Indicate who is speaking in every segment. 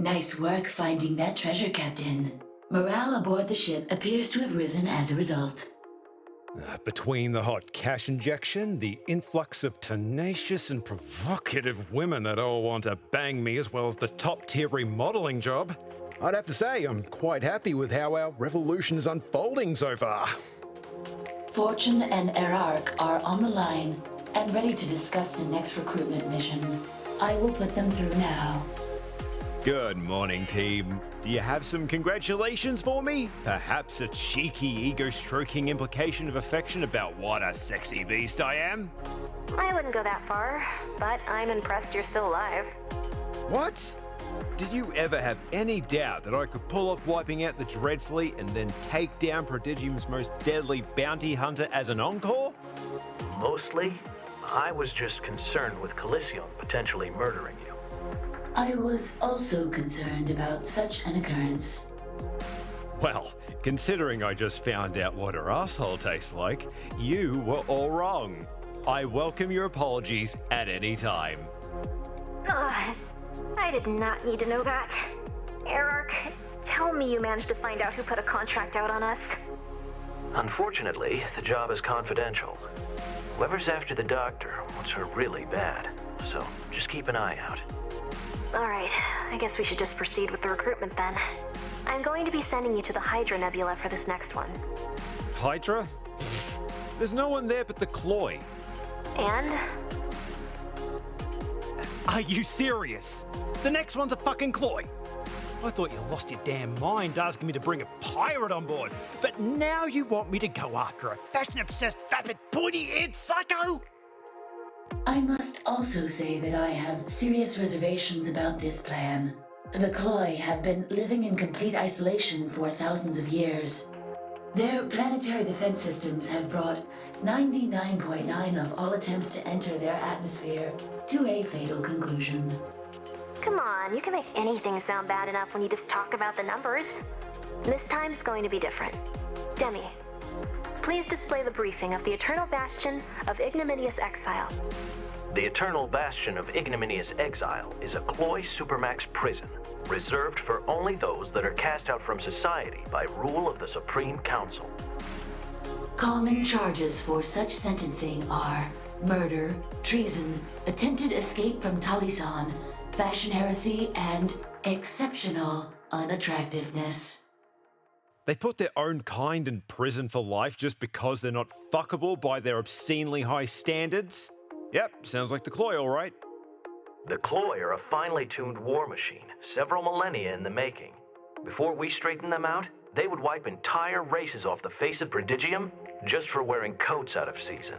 Speaker 1: Nice work finding that treasure, Captain. Morale aboard the ship appears to have risen as a result.
Speaker 2: Between the hot cash injection, the influx of tenacious and provocative women that all want to bang me, as well as the top-tier remodeling job, I'd have to say I'm quite happy with how our revolution is unfolding so far.
Speaker 1: Fortune and Erarch are on the line and ready to discuss the next recruitment mission. I will put them through now.
Speaker 2: Good morning, team. Do you have some congratulations for me? Perhaps a cheeky, ego-stroking implication of affection about what a sexy beast I am?
Speaker 3: I wouldn't go that far, but I'm impressed you're still alive.
Speaker 2: What? Did you ever have any doubt that I could pull off wiping out the Dreadfleet and then take down Prodigium's most deadly bounty hunter as an encore?
Speaker 4: Mostly, I was just concerned with Calicia potentially murdering you.
Speaker 1: I was also concerned about such an occurrence.
Speaker 2: Well, considering I just found out what her asshole tastes like, you were all wrong. I welcome your apologies at any time.
Speaker 3: Ugh, I did not need to know that. Erarch, tell me you managed to find out who put a contract out on us.
Speaker 4: Unfortunately, the job is confidential. Whoever's after the doctor wants her really bad, so just keep an eye out.
Speaker 3: Alright, I guess we should just proceed with the recruitment then. I'm going to be sending you to the Hydra Nebula for this next one.
Speaker 2: Hydra? There's no one there but the Cloy.
Speaker 3: And?
Speaker 2: Are you serious? The next one's a fucking Cloy. I thought you lost your damn mind asking me to bring a pirate on board, but now you want me to go after a fashion-obsessed, vapid, pointy-eared psycho?
Speaker 1: I must also say that I have serious reservations about this plan. The Cloy have been living in complete isolation for thousands of years. Their planetary defense systems have brought 99.9% of all attempts to enter their atmosphere to a fatal conclusion.
Speaker 3: Come on, you can make anything sound bad enough when you just talk about the numbers. This time it's going to be different. Demi, please display the briefing of the Eternal Bastion of Ignominious Exile.
Speaker 4: The Eternal Bastion of Ignominious Exile is a Cloy Supermax prison, reserved for only those that are cast out from society by rule of the Supreme Council.
Speaker 1: Common charges for such sentencing are murder, treason, attempted escape from Talisan, fashion heresy, and exceptional unattractiveness.
Speaker 2: They put their own kind in prison for life just because they're not fuckable by their obscenely high standards? Yep, sounds like the Cloy, all right.
Speaker 4: The Cloy are a finely tuned war machine, several millennia in the making. Before we straighten them out, they would wipe entire races off the face of Prodigium just for wearing coats out of season.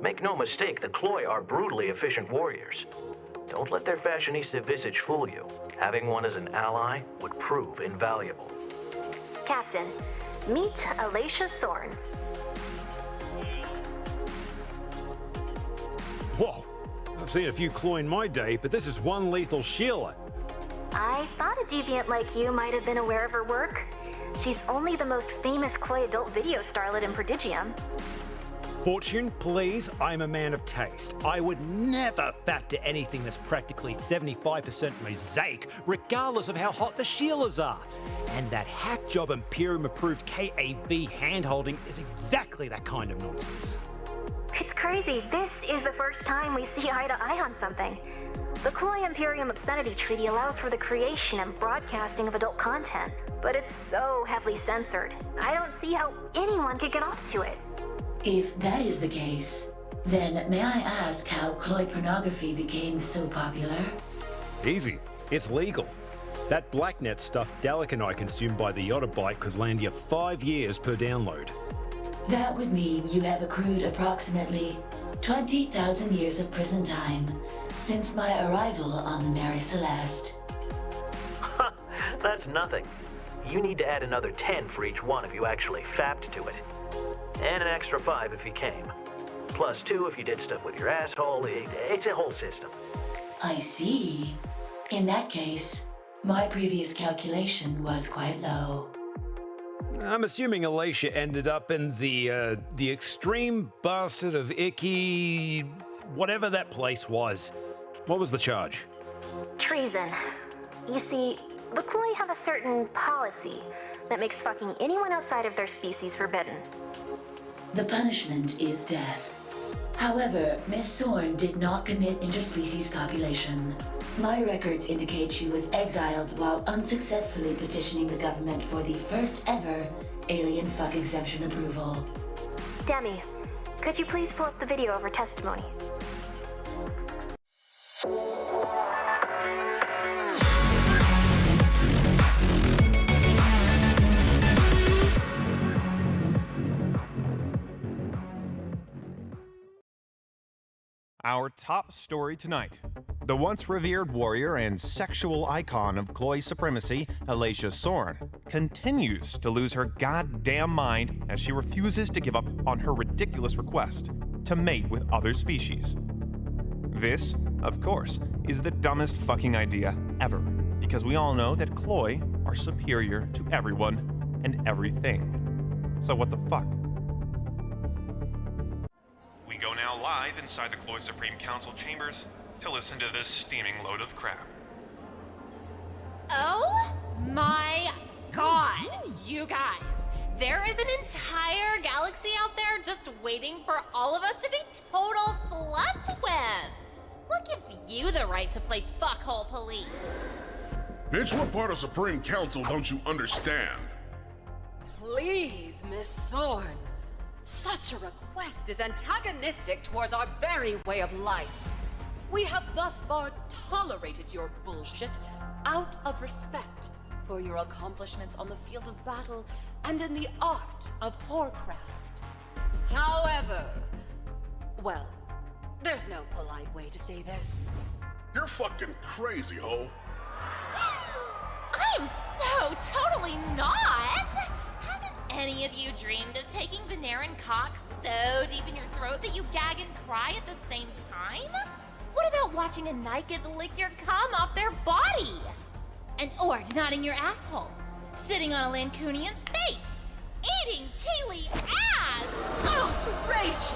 Speaker 4: Make no mistake, the Cloy are brutally efficient warriors. Don't let their fashionista visage fool you. Having one as an ally would prove invaluable.
Speaker 3: Captain, meet Alicia Thorne.
Speaker 2: Whoa, I've seen a few Cloy in my day, but this is one lethal Sheila.
Speaker 3: I thought a deviant like you might have been aware of her work. She's only the most famous Cloy adult video starlet in Prodigium.
Speaker 2: Fortune, please, I'm a man of taste. I would never factor anything that's practically 75% mosaic, regardless of how hot the Sheilas are. And that hack job Imperium-approved KAB handholding is exactly that kind of nonsense.
Speaker 3: It's crazy. This is the first time we see eye to eye on something. The Cloy Imperium Obscenity Treaty allows for the creation and broadcasting of adult content, but it's so heavily censored. I don't see how anyone could get off to it.
Speaker 1: If that is the case, then may I ask how Cloy pornography became so popular?
Speaker 2: Easy. It's legal. That blacknet stuff Dalek and I consumed by the Yottabyte could land you 5 years per download.
Speaker 1: That would mean you have accrued approximately 20,000 years of prison time since my arrival on the Mary Celeste.
Speaker 4: That's nothing. You need to add another 10 for each one if you actually fapped to it. And an extra 5 if you came. Plus 2 if you did stuff with your asshole. It's a whole system.
Speaker 1: I see. In that case, my previous calculation was quite low.
Speaker 2: I'm assuming Alicia ended up in the extreme bastard of whatever that place was. What was the charge?
Speaker 3: Treason. You see, the Cloy have a certain policy that makes fucking anyone outside of their species forbidden.
Speaker 1: The punishment is death. However, Miss Thorne did not commit interspecies copulation. My records indicate she was exiled while unsuccessfully petitioning the government for the first ever alien fuck exemption approval.
Speaker 3: Demi, could you please pull up the video of her testimony?
Speaker 5: Our top story tonight. The once revered warrior and sexual icon of Cloy supremacy, Alicia Thorne, continues to lose her goddamn mind as she refuses to give up on her ridiculous request to mate with other species. This, of course, is the dumbest fucking idea ever, because we all know that Cloy are superior to everyone and everything. So what the fuck? We go now live inside the Cloy Supreme Council chambers to listen to this steaming load of crap.
Speaker 6: Oh my god, you guys. There is an entire galaxy out there just waiting for all of us to be total sluts with. What gives you the right to play fuckhole police?
Speaker 7: Bitch, what part of Supreme Council don't you understand?
Speaker 8: Please, Miss Thorne. Such a request is antagonistic towards our very way of life. We have thus far tolerated your bullshit out of respect for your accomplishments on the field of battle and in the art of whorecraft. However, well, there's no polite way to say this.
Speaker 7: You're fucking crazy, ho.
Speaker 6: I'm so totally not! Haven't any of you dreamed of taking Veneran cock so deep in your throat that you gag and cry at the same time? What about watching a naked lick your cum off their body? And or nodding your asshole, sitting on a Lancunian's face, eating Teely ass!
Speaker 8: Outrageous!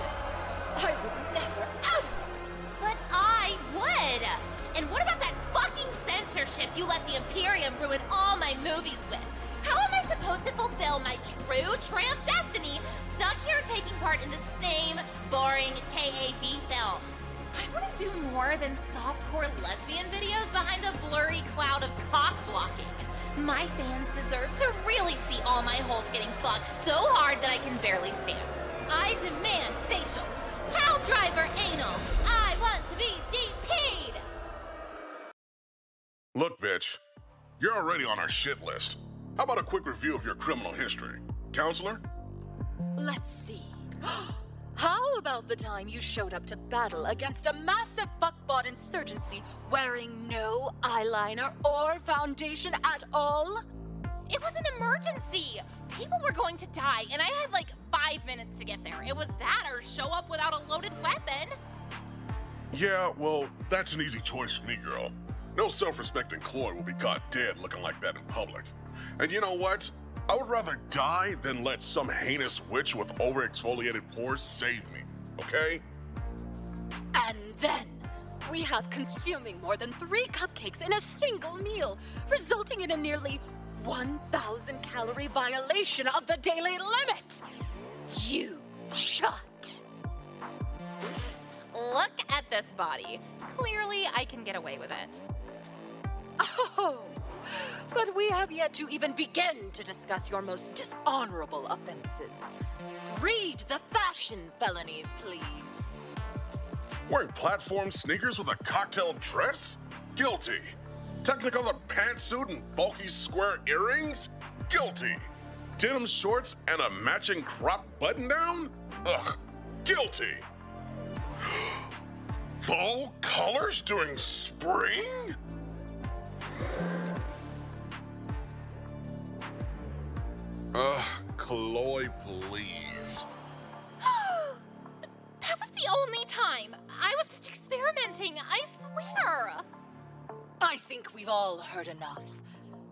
Speaker 8: I would never, ever!
Speaker 6: But I would! And what about that fucking censorship you let the Imperium ruin all my movies with? How am I supposed to fulfill my true tramp destiny stuck here taking part in the same boring KAV film? I want to do more than softcore lesbian videos behind a blurry cloud of cock blocking. My fans deserve to really see all my holes getting fucked so hard that I can barely stand. I demand facials, pal driver anal. I want to be DP'd.
Speaker 7: Look, bitch, you're already on our shit list. How about a quick review of your criminal history? Counselor?
Speaker 8: Let's see. How about the time you showed up to battle against a massive fuckbot insurgency wearing no eyeliner or foundation at all?
Speaker 6: It was an emergency. People were going to die, and I had like 5 minutes to get there. It was that or show up without a loaded weapon.
Speaker 7: Yeah, well, that's an easy choice for me, girl. No self-respecting Cloy will be caught dead looking like that in public. And you know what? I would rather die than let some heinous witch with overexfoliated pores save me, okay?
Speaker 8: And then, we have consuming more than 3 cupcakes in a single meal, resulting in a nearly 1,000 calorie violation of the daily limit. You shut.
Speaker 6: Look at this body. Clearly, I can get away with it.
Speaker 8: Oh, but we have yet to even begin to discuss your most dishonorable offenses. Read the fashion felonies, please.
Speaker 7: Wearing platform sneakers with a cocktail dress? Guilty. Technicolor pantsuit and bulky square earrings? Guilty. Denim shorts and a matching crop button-down? Ugh, guilty. Fall colors during spring? Cloy, please.
Speaker 6: That was the only time. I was just experimenting, I swear.
Speaker 8: I think we've all heard enough.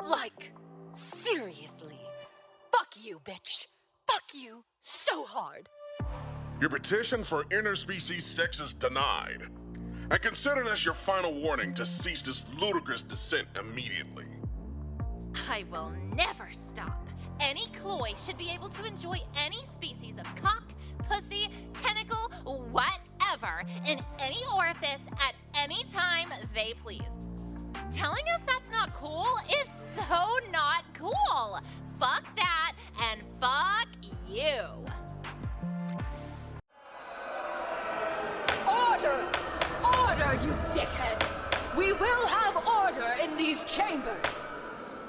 Speaker 8: Like, seriously. Fuck you, bitch. Fuck you so hard.
Speaker 7: Your petition for interspecies sex is denied. And consider this your final warning to cease this ludicrous descent immediately.
Speaker 6: I will never stop. Any Cloy should be able to enjoy any species of cock, pussy, tentacle, whatever, in any orifice at any time they please. Telling us that's not cool is so not cool. Fuck that and fuck you.
Speaker 8: Order! Order, you dickheads! We will have order in these chambers!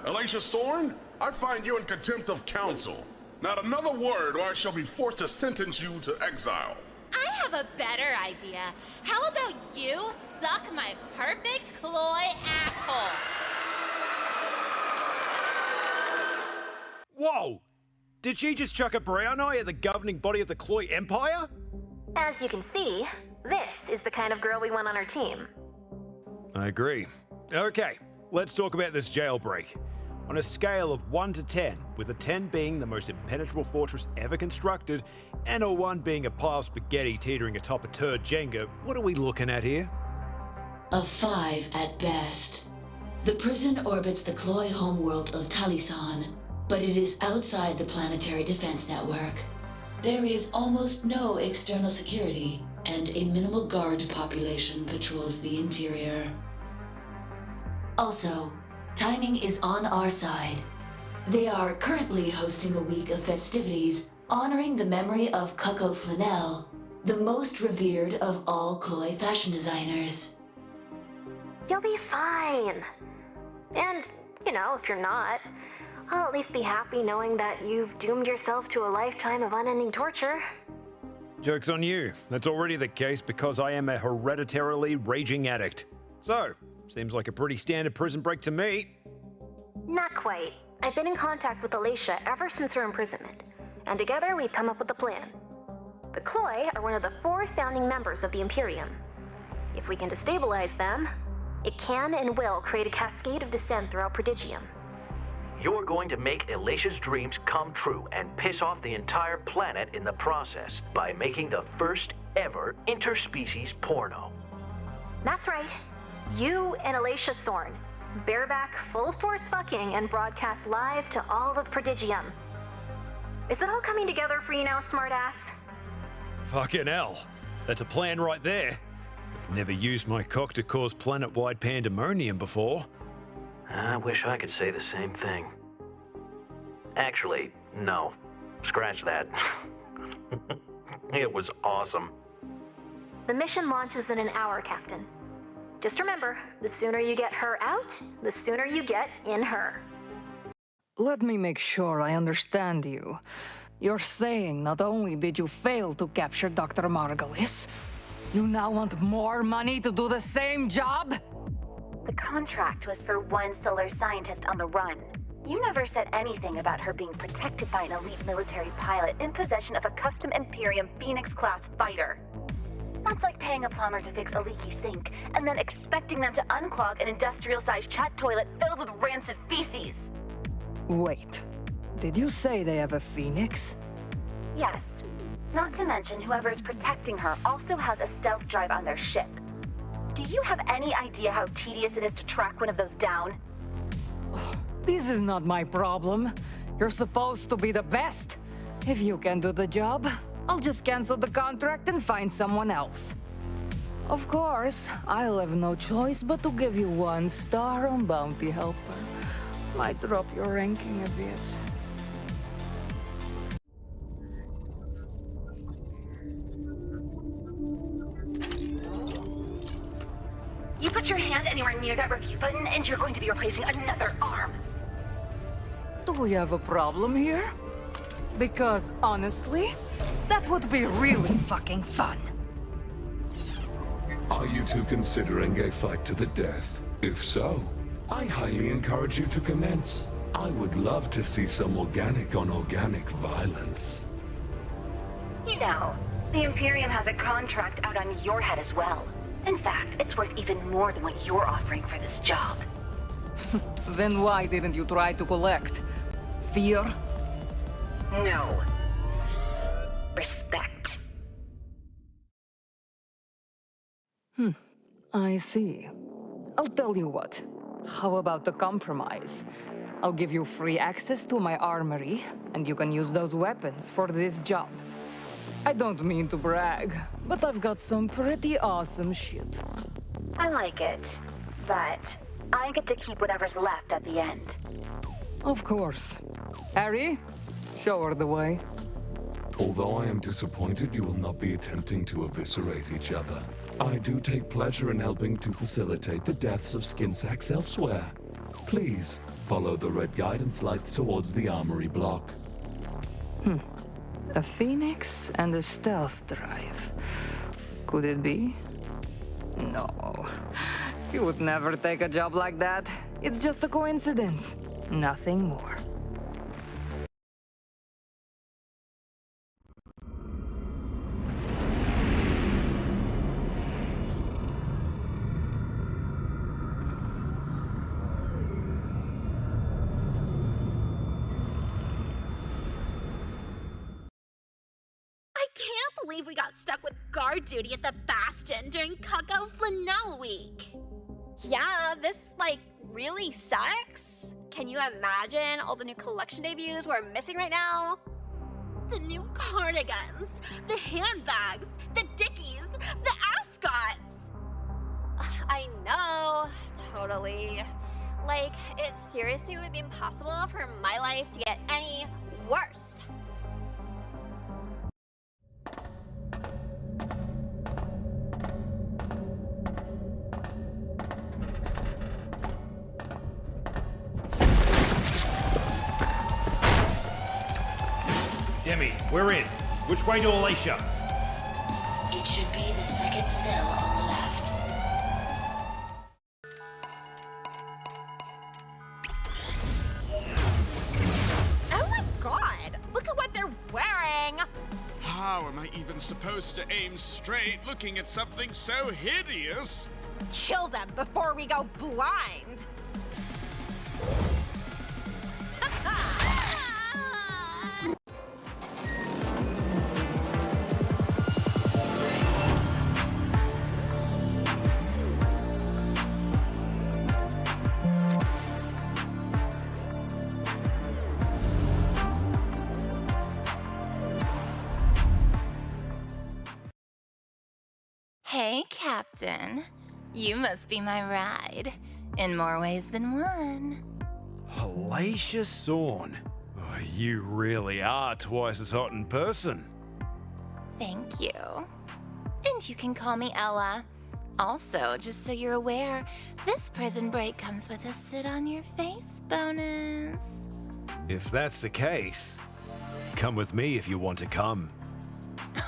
Speaker 7: Alicia Thorne, I find you in contempt of counsel. Not another word or I shall be forced to sentence you to exile.
Speaker 6: I have a better idea. How about you suck my perfect Cloy asshole?
Speaker 2: Whoa! Did she just chuck a brown eye at the governing body of the Cloy Empire?
Speaker 3: As you can see, this is the kind of girl we want on our team.
Speaker 2: I agree. Okay, let's talk about this jailbreak. On a scale of 1 to 10, with a 10 being the most impenetrable fortress ever constructed, and a 1 being a pile of spaghetti teetering atop a turd Jenga, what are we looking at here?
Speaker 1: A 5 at best. The prison orbits the Cloy homeworld of Talisan, but it is outside the Planetary defense network. There is almost no external security, and a minimal guard population patrols the interior. Also, timing is on our side. They are currently hosting a week of festivities honoring the memory of Coco Flanell, the most revered of all Cloy fashion designers.
Speaker 3: You'll be fine. And, if you're not, I'll at least be happy knowing that you've doomed yourself to a lifetime of unending torture.
Speaker 2: Joke's on you. That's already the case because I am a hereditarily raging addict. So, seems like a pretty standard prison break to me.
Speaker 3: Not quite. I've been in contact with Alicia ever since her imprisonment, and together we've come up with a plan. The Cloy are one of the 4 founding members of the Imperium. If we can destabilize them, it can and will create a cascade of dissent throughout Prodigium.
Speaker 4: You're going to make Alicia's dreams come true and piss off the entire planet in the process by making the first ever interspecies porno.
Speaker 3: That's right. You and Alicia Thorne, bareback, full-force fucking and broadcast live to all of Prodigium. Is it all coming together for you now, smartass?
Speaker 2: Fucking hell. That's a plan right there. I've never used my cock to cause planet-wide pandemonium before.
Speaker 4: I wish I could say the same thing. Actually, no. Scratch that. It was awesome.
Speaker 3: The mission launches in an hour, Captain. Just remember, the sooner you get her out, the sooner you get in her.
Speaker 9: Let me make sure I understand you. You're saying not only did you fail to capture Dr. Margulis, you now want more money to do the same job?
Speaker 10: The contract was for one solar scientist on the run. You never said anything about her being protected by an elite military pilot in possession of a custom Imperium Phoenix-class fighter. That's like paying a plumber to fix a leaky sink, and then expecting them to unclog an industrial-sized chat toilet filled with rancid feces.
Speaker 9: Wait, did you say they have a Phoenix?
Speaker 10: Yes. Not to mention whoever is protecting her also has a stealth drive on their ship. Do you have any idea how tedious it is to track one of those down?
Speaker 9: This is not my problem. You're supposed to be the best. If you can do the job, I'll just cancel the contract and find someone else. Of course, I'll have no choice but to give you 1 star on Bounty Helper. Might drop your ranking a bit.
Speaker 10: You put your hand anywhere near that review button and you're going to be replacing another arm.
Speaker 9: Do we have a problem here? Because honestly, that would be really fucking fun.
Speaker 11: Are you two considering a fight to the death? If so, I highly encourage you to commence. I would love to see some organic on organic violence.
Speaker 10: You know, the Imperium has a contract out on your head as well. In fact, it's worth even more than what you're offering for this job.
Speaker 9: Then why didn't you try to collect? Fear?
Speaker 10: No. Respect.
Speaker 9: I see. I'll tell you what. How about the compromise? I'll give you free access to my armory, and you can use those weapons for this job. I don't mean to brag, but I've got some pretty awesome shit.
Speaker 10: I like it, but I get to keep whatever's left at the end.
Speaker 9: Of course. Harry, show her the way.
Speaker 11: Although I am disappointed you will not be attempting to eviscerate each other, I do take pleasure in helping to facilitate the deaths of skin sacks elsewhere. Please, follow the red guidance lights towards the armory block.
Speaker 9: A phoenix and a stealth drive. Could it be? No. You would never take a job like that. It's just a coincidence. Nothing more.
Speaker 6: We got stuck with guard duty at the Bastion during Cuckoo Flannel Week.
Speaker 12: Yeah, this, really sucks. Can you imagine all the new collection debuts we're missing right now?
Speaker 6: The new cardigans, the handbags, the dickies, the ascots.
Speaker 12: I know, totally. It seriously would be impossible for my life to get any worse.
Speaker 2: Demi, we're in. Which way to Alicia?
Speaker 1: It should be the second cell on the left.
Speaker 13: Oh my god! Look at what they're wearing!
Speaker 14: How am I even supposed to aim straight looking at something so hideous?
Speaker 13: Kill them before we go blind!
Speaker 6: Hey, Captain. You must be my ride. In more ways than one.
Speaker 2: Alicia Thorne. Oh, you really are twice as hot in person.
Speaker 6: Thank you. And you can call me Ella. Also, just so you're aware, this prison break comes with a sit on your face bonus.
Speaker 2: If that's the case, come with me if you want to come.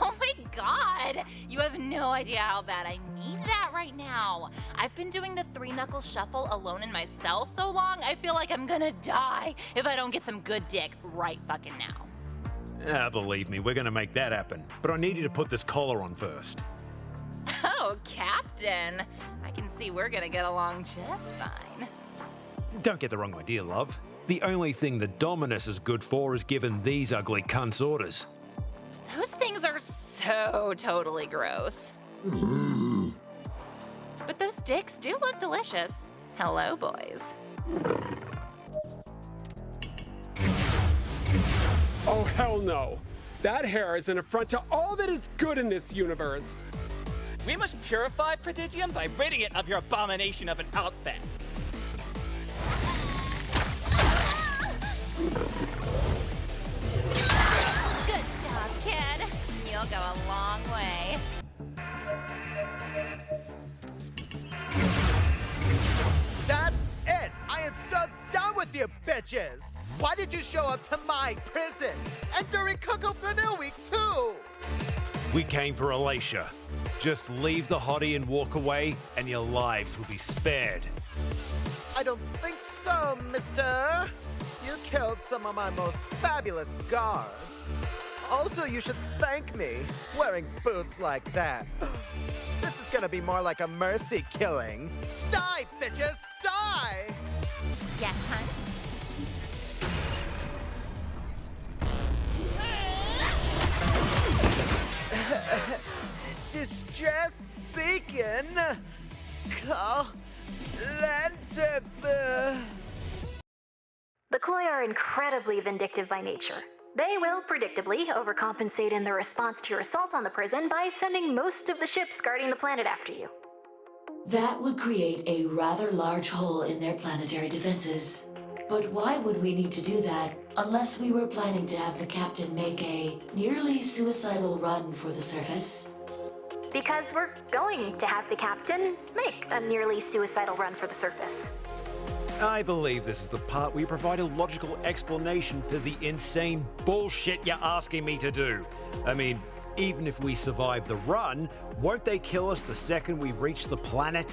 Speaker 6: Oh my god! You have no idea how bad I need that right now. I've been doing the three-knuckle shuffle alone in my cell so long, I feel like I'm gonna die if I don't get some good dick right fucking now.
Speaker 2: Believe me, we're gonna make that happen. But I need you to put this collar on first.
Speaker 6: Oh, Captain. I can see we're gonna get along just fine.
Speaker 2: Don't get the wrong idea, love. The only thing the Dominus is good for is giving these ugly cunts orders.
Speaker 6: Those things are so totally gross. But those dicks do look delicious. Hello, boys.
Speaker 15: Oh, hell no. That hair is an affront to all that is good in this universe.
Speaker 16: We must purify Prodigium by ridding it of your abomination of an outfit.
Speaker 6: Good job, kid. You'll go a long way.
Speaker 17: That's it! I am so done with you bitches! Why did you show up to my prison? And during Cuckoo Flannel Week, too!
Speaker 2: We came for Alicia. Just leave the hottie and walk away, and your lives will be spared.
Speaker 17: I don't think so, mister. You killed some of my most fabulous guards. Also, you should thank me. Wearing boots like that. This is gonna be more like a mercy killing. Die, bitches! Die!
Speaker 6: Yes, hun?
Speaker 17: Distress speaking.
Speaker 3: The Cloy are incredibly vindictive by nature. They will, predictably, overcompensate in their response to your assault on the prison by sending most of the ships guarding the planet after you.
Speaker 1: That would create a rather large hole in their planetary defenses. But why would we need to do that unless we were planning to have the captain make a nearly suicidal run for the surface?
Speaker 3: Because we're going to have the captain make a nearly suicidal run for the surface.
Speaker 2: I believe this is the part where you provide a logical explanation for the insane bullshit you're asking me to do. I mean, even if we survive the run, won't they kill us the second we reach the planet?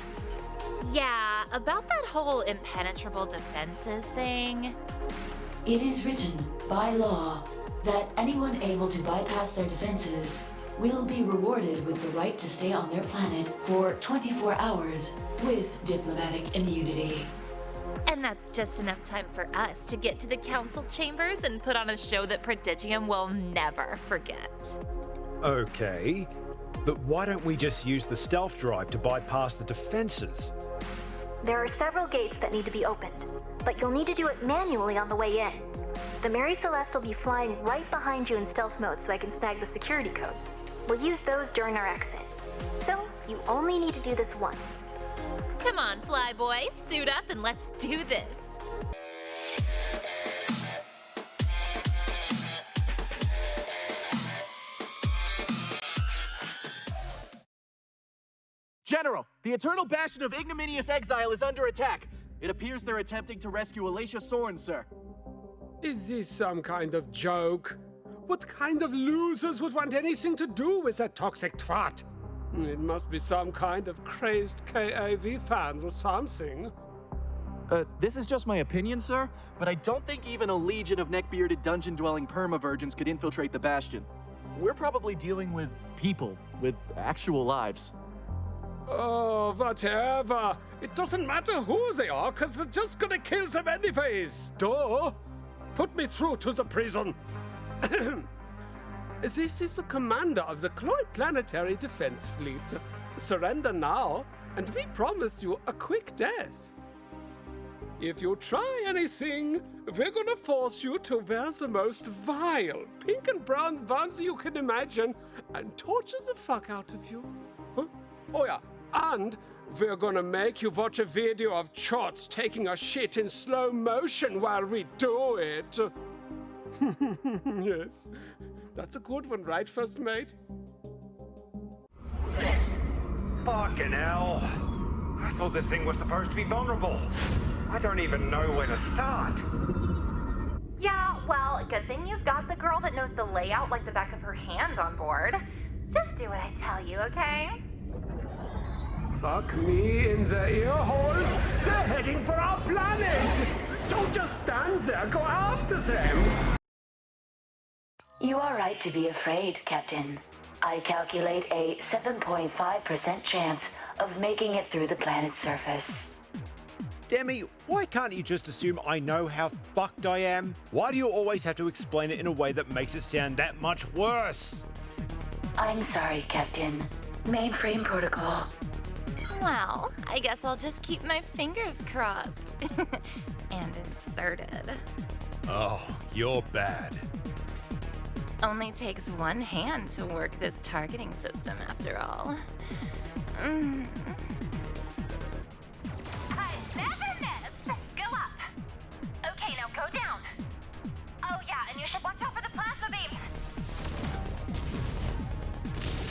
Speaker 18: Yeah, about that whole impenetrable defenses thing.
Speaker 1: It is written by law that anyone able to bypass their defenses will be rewarded with the right to stay on their planet for 24 hours with diplomatic immunity.
Speaker 18: And that's just enough time for us to get to the council chambers and put on a show that Prodigium will never forget.
Speaker 2: Okay, but why don't we just use the stealth drive to bypass the defenses?
Speaker 3: There are several gates that need to be opened, but you'll need to do it manually on the way in. The Mary Celeste will be flying right behind you in stealth mode so I can snag the security codes. We'll use those during our exit. So, you only need to do this once.
Speaker 18: Come on, Flyboy, suit up and let's do this.
Speaker 19: General, the Eternal Bastion of Ignominious Exile is under attack. It appears they're attempting to rescue Alicia Thorne, sir.
Speaker 15: Is this some kind of joke? What kind of losers would want anything to do with that toxic twat? It must be some kind of crazed KAV fans or something.
Speaker 19: This is just my opinion, sir, but I don't think even a legion of neck-bearded dungeon-dwelling perma-virgins could infiltrate the Bastion. We're probably dealing with people, with actual lives.
Speaker 15: Oh, whatever. It doesn't matter who they are, because we're just gonna kill them anyways. Duh. Put me through to the prison. This is the commander of the Cloy Planetary Defense Fleet. Surrender now, and we promise you a quick death. If you try anything, we're gonna force you to wear the most vile pink and brown onesie you can imagine and torture the fuck out of you. Huh? Oh yeah, and we're gonna make you watch a video of Chots taking a shit in slow motion while we do it. Yes. That's a good one, right, First Mate?
Speaker 2: Fucking hell. I thought this thing was supposed to be vulnerable. I don't even know where to start.
Speaker 3: Yeah, well, good thing you've got the girl that knows the layout like the back of her hand on board. Just do what I tell you, okay?
Speaker 15: Fuck me in the ear hole. They're heading for our planet. Don't just stand there, go after them.
Speaker 1: You are right to be afraid, Captain. I calculate a 7.5% chance of making it through the planet's surface.
Speaker 2: Demi, why can't you just assume I know how fucked I am? Why do you always have to explain it in a way that makes it sound that much worse?
Speaker 1: I'm sorry, Captain. Mainframe protocol.
Speaker 18: Well, I guess I'll just keep my fingers crossed. And inserted.
Speaker 2: Oh, you're bad.
Speaker 18: Only takes one hand to work this targeting system, after all.
Speaker 3: I never miss! Go up! Okay, now go down. Oh yeah, and you should watch out for the plasma beams!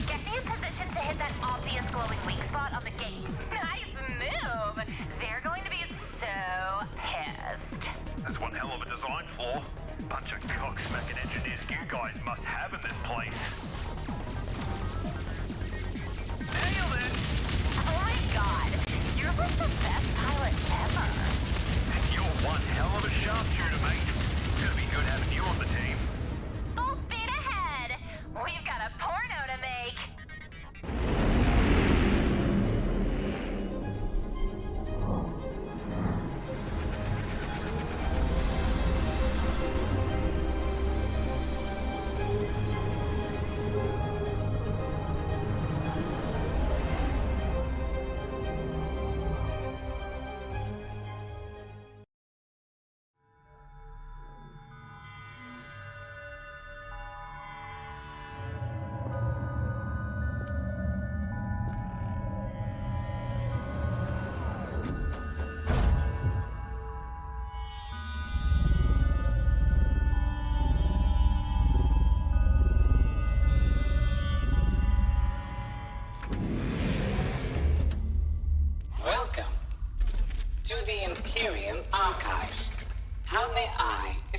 Speaker 3: Get me in position to hit that obvious glowing weak spot on the gate. Nice move! They're going to be so pissed.
Speaker 20: That's one hell of a design flaw. Bunch of cock-smacking engineers you guys must have in this place.
Speaker 3: Nailed it! Oh my god, you're like the best pilot ever.
Speaker 20: And you're one hell of a sharpshooter, mate. Gonna be good having you on the team.
Speaker 3: Full speed ahead! We've got a porno to make!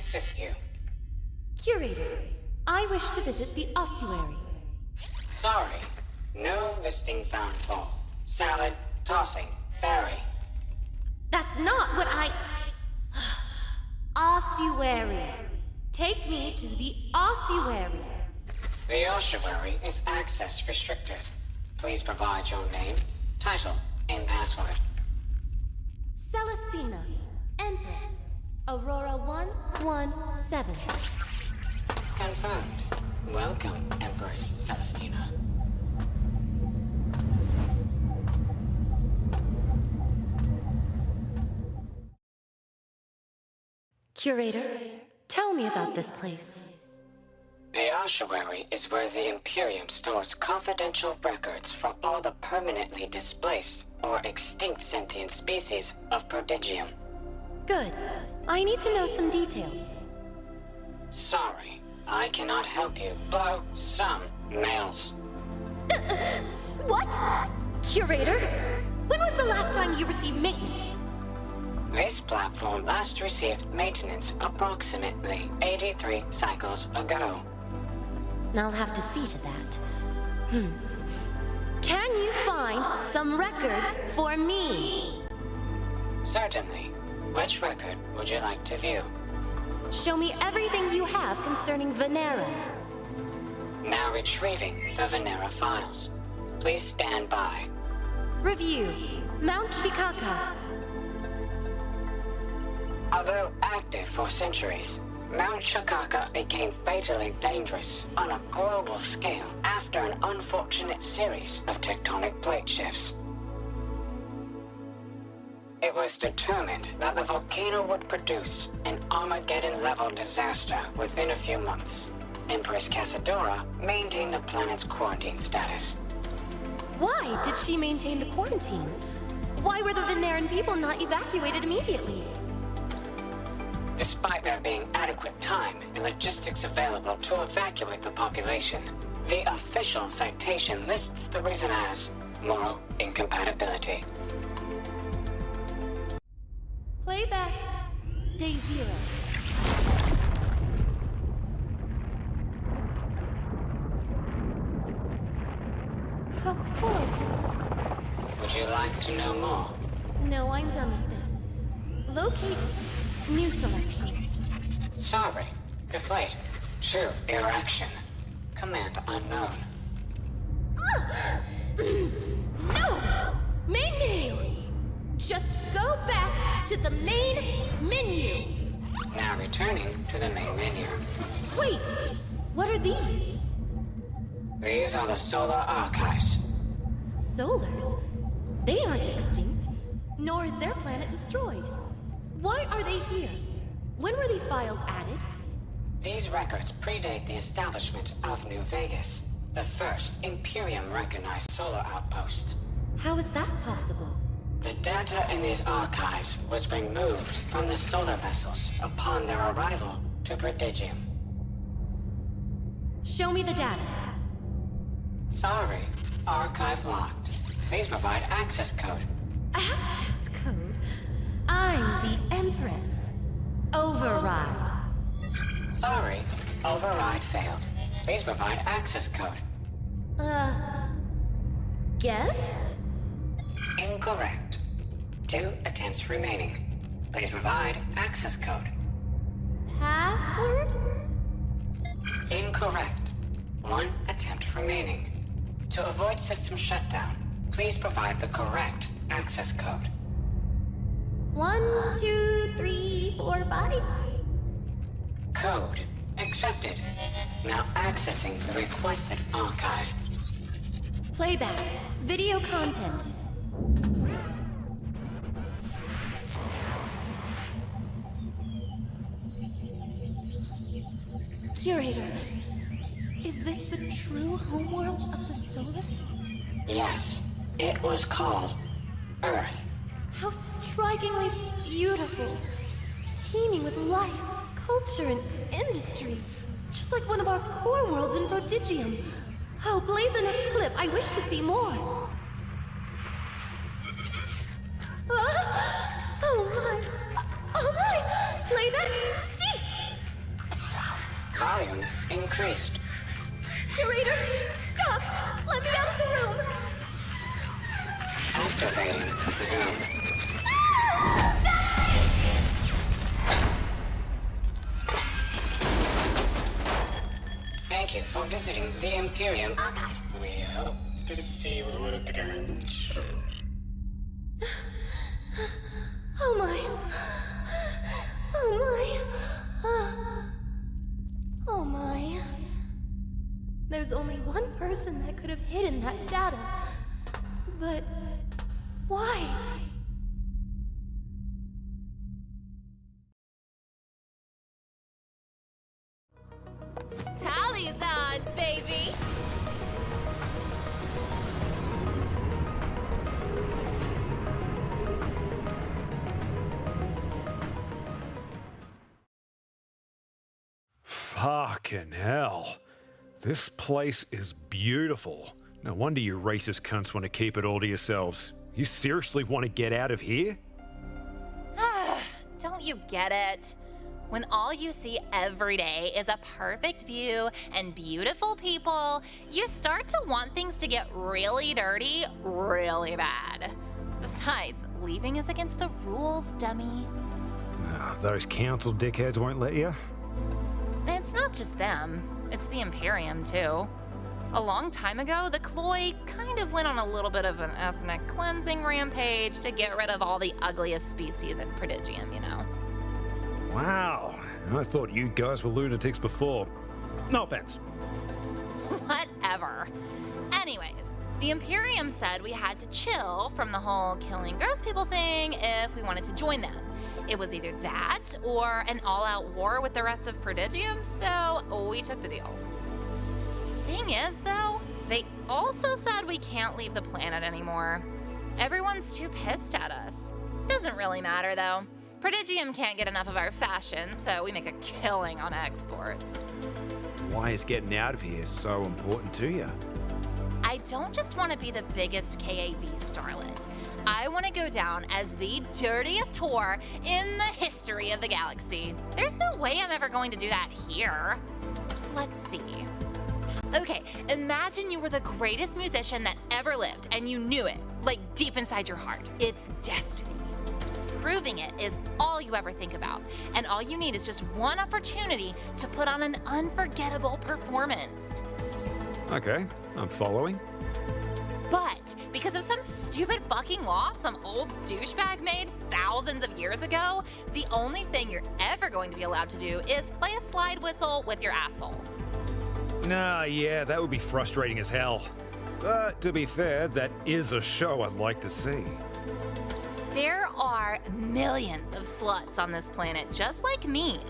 Speaker 21: assist you?
Speaker 22: Curator, I wish to visit the ossuary.
Speaker 21: Sorry, no listing found for salad, tossing, ferry.
Speaker 22: That's not what I... Ossuary. Take me to the ossuary.
Speaker 21: The ossuary is access restricted. Please provide your name, title, and password.
Speaker 22: Celestina, Empress, Aurora 117.
Speaker 21: Confirmed. Welcome, Empress Celestina.
Speaker 22: Curator, tell me about this place.
Speaker 21: The ossuary is where the Imperium stores confidential records from all the permanently displaced or extinct sentient species of Prodigium.
Speaker 22: Good. I need to know some details.
Speaker 21: Sorry, I cannot help you blow some mails.
Speaker 22: What? Curator? When was the last time you received maintenance?
Speaker 21: This platform last received maintenance approximately 83 cycles ago.
Speaker 22: I'll have to see to that. Can you find some records for me?
Speaker 21: Certainly. Which record would you like to view?
Speaker 22: Show me everything you have concerning Venera.
Speaker 21: Now retrieving the Venera files. Please stand by.
Speaker 22: Review. Mount Shikaka.
Speaker 21: Although active for centuries, Mount Shikaka became fatally dangerous on a global scale after an unfortunate series of tectonic plate shifts. It was determined that the volcano would produce an Armageddon-level disaster within a few months. Empress Casadora maintained the planet's quarantine status.
Speaker 22: Why did she maintain the quarantine? Why were the Veneran people not evacuated immediately?
Speaker 21: Despite there being adequate time and logistics available to evacuate the population, the official citation lists the reason as moral incompatibility.
Speaker 22: Playback. Day 0. How horrible.
Speaker 21: Would you like to know more?
Speaker 22: No, I'm done with this. Locate new selections.
Speaker 21: Sorry. Deflate. True erection. Command unknown.
Speaker 22: No! Main menu! Just go back to the main menu!
Speaker 21: Now returning to the main menu.
Speaker 22: Wait! What are these?
Speaker 21: These are the solar archives.
Speaker 22: Solars? They aren't extinct, nor is their planet destroyed. Why are they here? When were these files added?
Speaker 21: These records predate the establishment of New Vegas, the first Imperium-recognized solar outpost.
Speaker 22: How is that possible?
Speaker 21: The data in these archives was removed from the solar vessels upon their arrival to Prodigium.
Speaker 22: Show me the data.
Speaker 21: Sorry, archive locked. Please provide access code.
Speaker 22: Access code? I'm the Empress. Override.
Speaker 21: Sorry, override failed. Please provide access code.
Speaker 22: Guest?
Speaker 21: Incorrect. 2 attempts remaining. Please provide access code.
Speaker 22: Password?
Speaker 21: Incorrect. 1 attempt remaining. To avoid system shutdown, please provide the correct access code.
Speaker 22: 1, 2, 3, 4, 5.
Speaker 21: Code accepted. Now accessing the requested archive.
Speaker 22: Playback. Video content. Curator, is this the true homeworld of the Solars?
Speaker 21: Yes, it was called Earth.
Speaker 22: How strikingly beautiful. Teeming with life, culture, and industry. Just like one of our core worlds in Prodigium. Oh, play the next clip. I wish to see more. Ah! Oh my! Playback! Cease!
Speaker 21: traced.
Speaker 22: Curator, stop! Let me out of the room!
Speaker 21: Activating zone. Thank you for visiting the Imperium Archive. We hope to see you again soon.
Speaker 22: Oh my. Oh my. Oh my. There's only one person that could have hidden that data. But why?
Speaker 18: Talisan, baby!
Speaker 2: Fucking hell. This place is beautiful. No wonder you racist cunts want to keep it all to yourselves. You seriously want to get out of here?
Speaker 6: Don't you get it? When all you see every day is a perfect view and beautiful people, you start to want things to get really dirty really bad. Besides, leaving is against the rules, dummy.
Speaker 2: Those council dickheads won't let you?
Speaker 6: It's not just them, it's the Imperium too. A long time ago, the Cloy kind of went on a little bit of an ethnic cleansing rampage to get rid of all the ugliest species in Prodigium, you know.
Speaker 2: Wow, I thought you guys were lunatics before. No offense.
Speaker 6: Whatever. Anyways, the Imperium said we had to chill from the whole killing gross people thing if we wanted to join them. It was either that or an all-out war with the rest of Prodigium, so we took the deal. Thing is, though, they also said we can't leave the planet anymore. Everyone's too pissed at us. Doesn't really matter, though. Prodigium can't get enough of our fashion, so we make a killing on exports.
Speaker 2: Why is getting out of here so important to you?
Speaker 6: I don't just want to be the biggest KAV starlet. I want to go down as the dirtiest whore in the history of the galaxy. There's no way I'm ever going to do that here. Let's see. Okay, imagine you were the greatest musician that ever lived and you knew it, like deep inside your heart. It's destiny. Proving it is all you ever think about, and all you need is just one opportunity to put on an unforgettable performance.
Speaker 2: Okay, I'm following.
Speaker 6: But because of some stupid fucking law some old douchebag made thousands of years ago, the only thing you're ever going to be allowed to do is play a slide whistle with your asshole.
Speaker 2: Nah, yeah, that would be frustrating as hell. But to be fair, that is a show I'd like to see.
Speaker 6: There are millions of sluts on this planet just like me.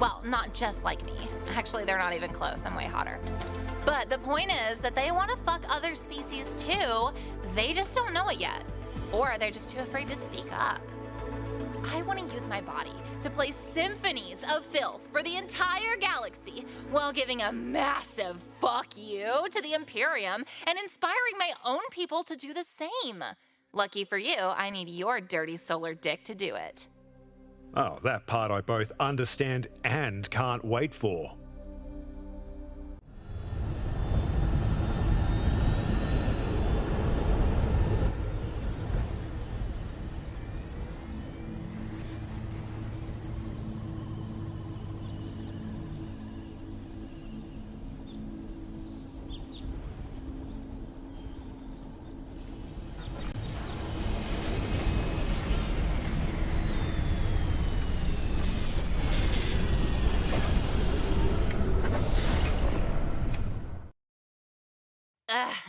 Speaker 6: Well, not just like me. Actually, they're not even close. I'm way hotter. But the point is that they want to fuck other species too. They just don't know it yet. Or they're just too afraid to speak up. I want to use my body to play symphonies of filth for the entire galaxy while giving a massive fuck you to the Imperium and inspiring my own people to do the same. Lucky for you, I need your dirty solar dick to do it.
Speaker 2: Oh, that part I both understand and can't wait for.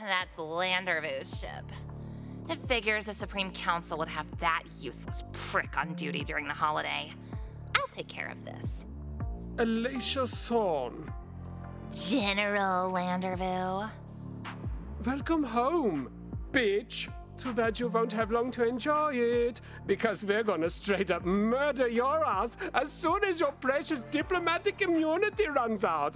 Speaker 6: That's Landervu's ship. It figures the Supreme Council would have that useless prick on duty during the holiday. I'll take care of this.
Speaker 15: Alicia Thorne.
Speaker 6: General Landervu.
Speaker 15: Welcome home, bitch. Too bad you won't have long to enjoy it, because we're gonna straight up murder your ass as soon as your precious diplomatic immunity runs out.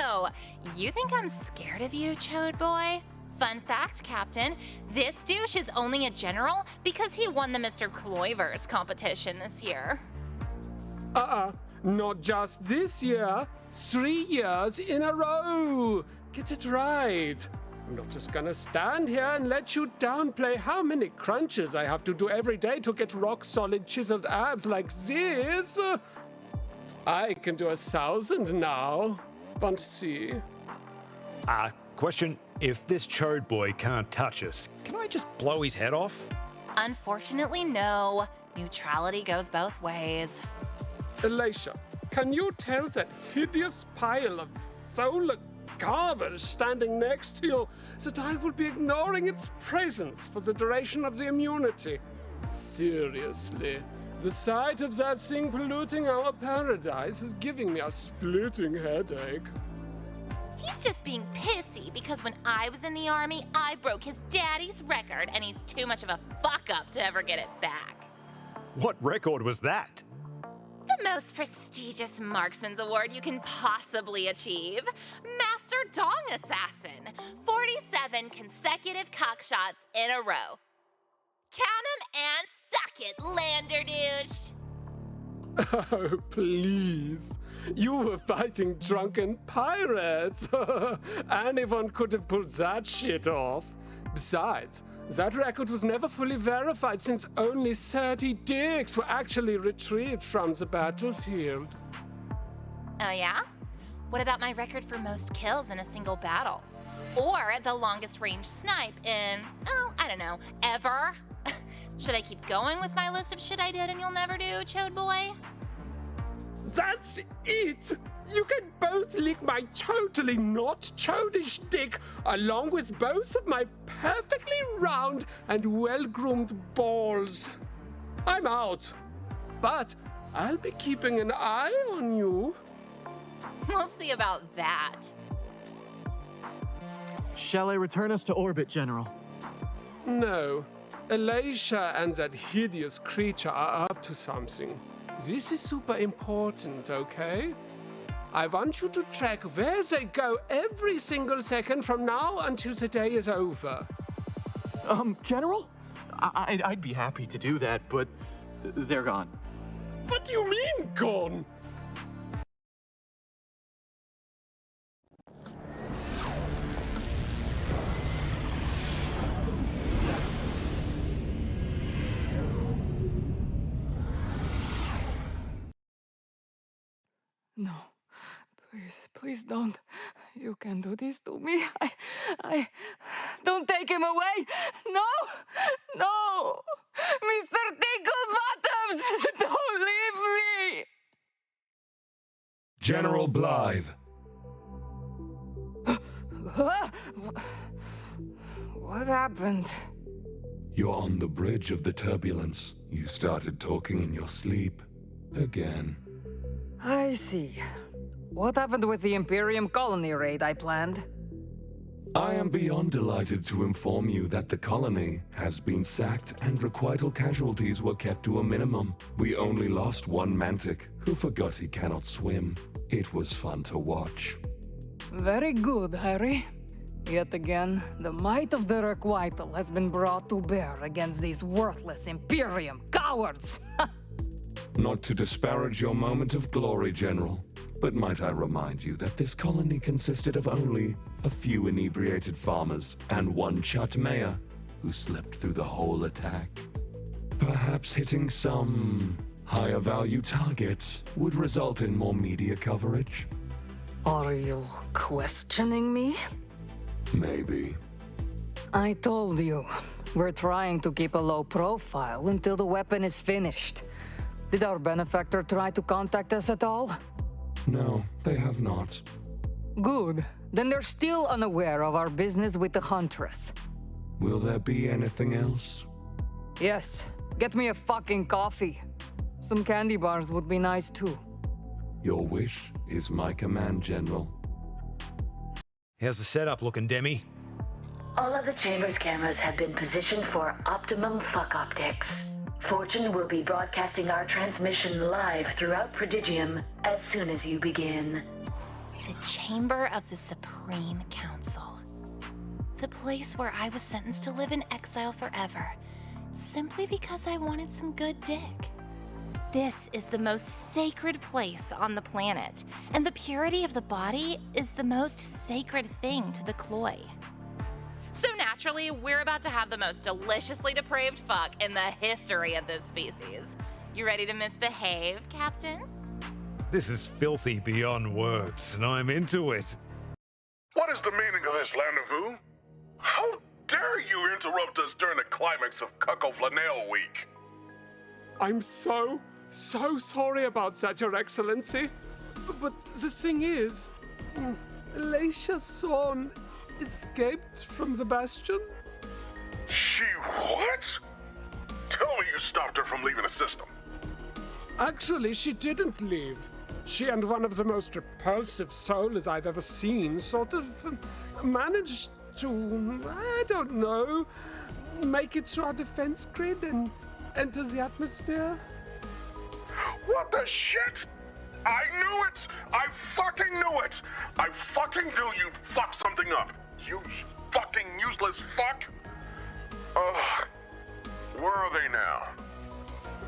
Speaker 6: Oh, you think I'm scared of you, Chode Boy? Fun fact, Captain, this douche is only a general because he won the Mr. Cloyverse competition this year.
Speaker 15: Not just this year, 3 years in a row. Get it right. I'm not just gonna stand here and let you downplay how many crunches I have to do every day to get rock-solid chiseled abs like this. I can do 1,000 now. Want to see?
Speaker 2: Question. If this chode boy can't touch us, can I just blow his head off?
Speaker 6: Unfortunately, no. Neutrality goes both ways.
Speaker 15: Alicia, can you tell that hideous pile of solar garbage standing next to you that I will be ignoring its presence for the duration of the immunity? Seriously, the sight of that thing polluting our paradise is giving me a splitting headache.
Speaker 6: He's just being pissy because when I was in the army, I broke his daddy's record and he's too much of a fuck-up to ever get it back.
Speaker 2: What record was that?
Speaker 6: The most prestigious marksman's award you can possibly achieve. Master Dong Assassin. 47 consecutive cockshots in a row. Count 'em and suck it, Lander douche.
Speaker 15: Oh, please. You were fighting drunken pirates. Anyone could have pulled that shit off. Besides, that record was never fully verified since only 30 dicks were actually retrieved from the battlefield.
Speaker 6: Oh yeah? What about my record for most kills in a single battle? Or the longest range snipe in, I don't know, ever? Should I keep going with my list of shit I did and you'll never do, chode boy?
Speaker 15: That's it! You can both lick my totally not chodish dick, along with both of my perfectly round and well-groomed balls. I'm out. But I'll be keeping an eye on you.
Speaker 6: We'll see about that.
Speaker 19: Shall I return us to orbit, General?
Speaker 15: No. Alicia and that hideous creature are up to something. This is super important, okay? I want you to track where they go every single second from now until the day is over.
Speaker 19: General? I'd be happy to do that, but they're gone.
Speaker 15: What do you mean, gone?
Speaker 9: No. Please don't. You can do this to me. Don't take him away. No. Mr. Tinkle Bottoms, don't leave me.
Speaker 11: General Blythe.
Speaker 9: What happened?
Speaker 11: You're on the bridge of the turbulence. You started talking in your sleep. Again.
Speaker 9: I see. What happened with the Imperium colony raid I planned?
Speaker 11: I am beyond delighted to inform you that the colony has been sacked and requital casualties were kept to a minimum. We only lost one Mantic, who forgot he cannot swim. It was fun to watch.
Speaker 9: Very good, Harry. Yet again, the might of the requital has been brought to bear against these worthless Imperium cowards!
Speaker 11: Not to disparage your moment of glory, General, but might I remind you that this colony consisted of only a few inebriated farmers and one Chut mayor who slept through the whole attack. Perhaps hitting some higher value targets would result in more media coverage?
Speaker 9: Are you questioning me?
Speaker 11: Maybe.
Speaker 9: I told you, we're trying to keep a low profile until the weapon is finished. Did our benefactor try to contact us at all?
Speaker 11: No, they have not.
Speaker 9: Good. Then they're still unaware of our business with the Huntress.
Speaker 11: Will there be anything else?
Speaker 9: Yes. Get me a fucking coffee. Some candy bars would be nice too.
Speaker 11: Your wish is my command, General.
Speaker 2: How's the setup looking, Demi?
Speaker 1: All of the chamber's cameras have been positioned for optimum fuck optics. Fortune will be broadcasting our transmission live throughout Prodigium as soon as you begin.
Speaker 6: The Chamber of the Supreme Council. The place where I was sentenced to live in exile forever, simply because I wanted some good dick.
Speaker 18: This is the most sacred place on the planet, and the purity of the body is the most sacred thing to the Cloy.
Speaker 5: So naturally, we're about to have the most deliciously depraved fuck in the history of this species. You ready to misbehave, Captain?
Speaker 2: This is filthy beyond words, and I'm into it.
Speaker 7: What is the meaning of this rendezvous? How dare you interrupt us during the climax of Cuckoo Flanelle Week?
Speaker 15: I'm so sorry about that, Your Excellency. But the thing is, Alicia Thorne escaped from the Bastion.
Speaker 7: She what? Tell me you stopped her from leaving the system.
Speaker 15: Actually, she didn't leave. She and one of the most repulsive souls I've ever seen sort of managed to, I don't know, make it through our defense grid and enter the atmosphere.
Speaker 7: What the shit? I knew it! I fucking knew it! I fucking knew you'd fuck something up! You fucking useless fuck! Ugh. Where are they now?